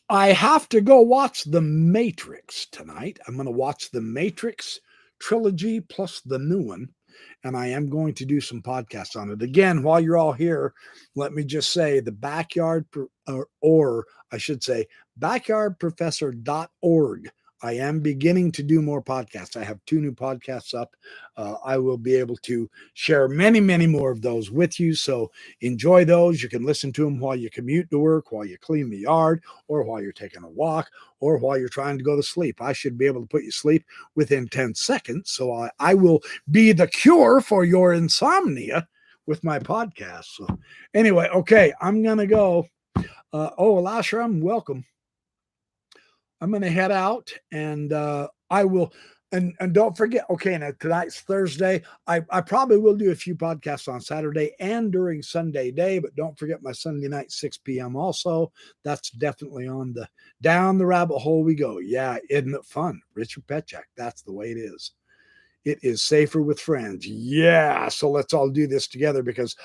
I have to go watch The Matrix tonight. I'm going to watch The Matrix trilogy plus the new one. And I am going to do some podcasts on it. Again, while you're all here, let me just say the backyard, or I should say backyardprofessor.org. I am beginning to do more podcasts. I have 2 new podcasts up. I will be able to share many, many more of those with you. So enjoy those. You can listen to them while you commute to work, while you clean the yard, or while you're taking a walk, or while you're trying to go to sleep. I should be able to put you to sleep within 10 seconds. So I will be the cure for your insomnia with my podcast. So anyway, okay, I'm going to go. Lashram, welcome. I'm going to head out, and I will, and don't forget, okay, now tonight's Thursday. I probably will do a few podcasts on Saturday and during Sunday day, but don't forget my Sunday night, 6 p.m. also. That's definitely on the, down the rabbit hole we go. Yeah, isn't it fun? Richard Petchak, that's the way it is. It is safer with friends. Yeah, so let's all do this together because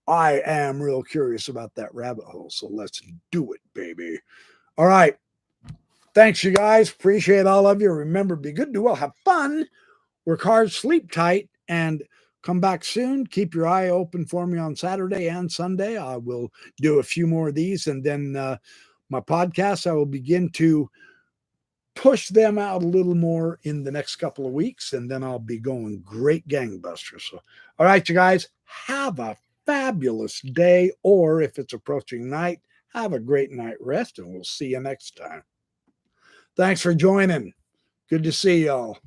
I am real curious about that rabbit hole. So let's do it, baby. All right. Thanks, you guys. Appreciate all of you. Remember, be good, do well, have fun, work hard, sleep tight, and come back soon. Keep your eye open for me on Saturday and Sunday. I will do a few more of these, and then my podcasts, I will begin to push them out a little more in the next couple of weeks, and then I'll be going great gangbusters. So, all right, you guys, have a fabulous day, or if it's approaching night, have a great night rest, and we'll see you next time. Thanks for joining. Good to see y'all.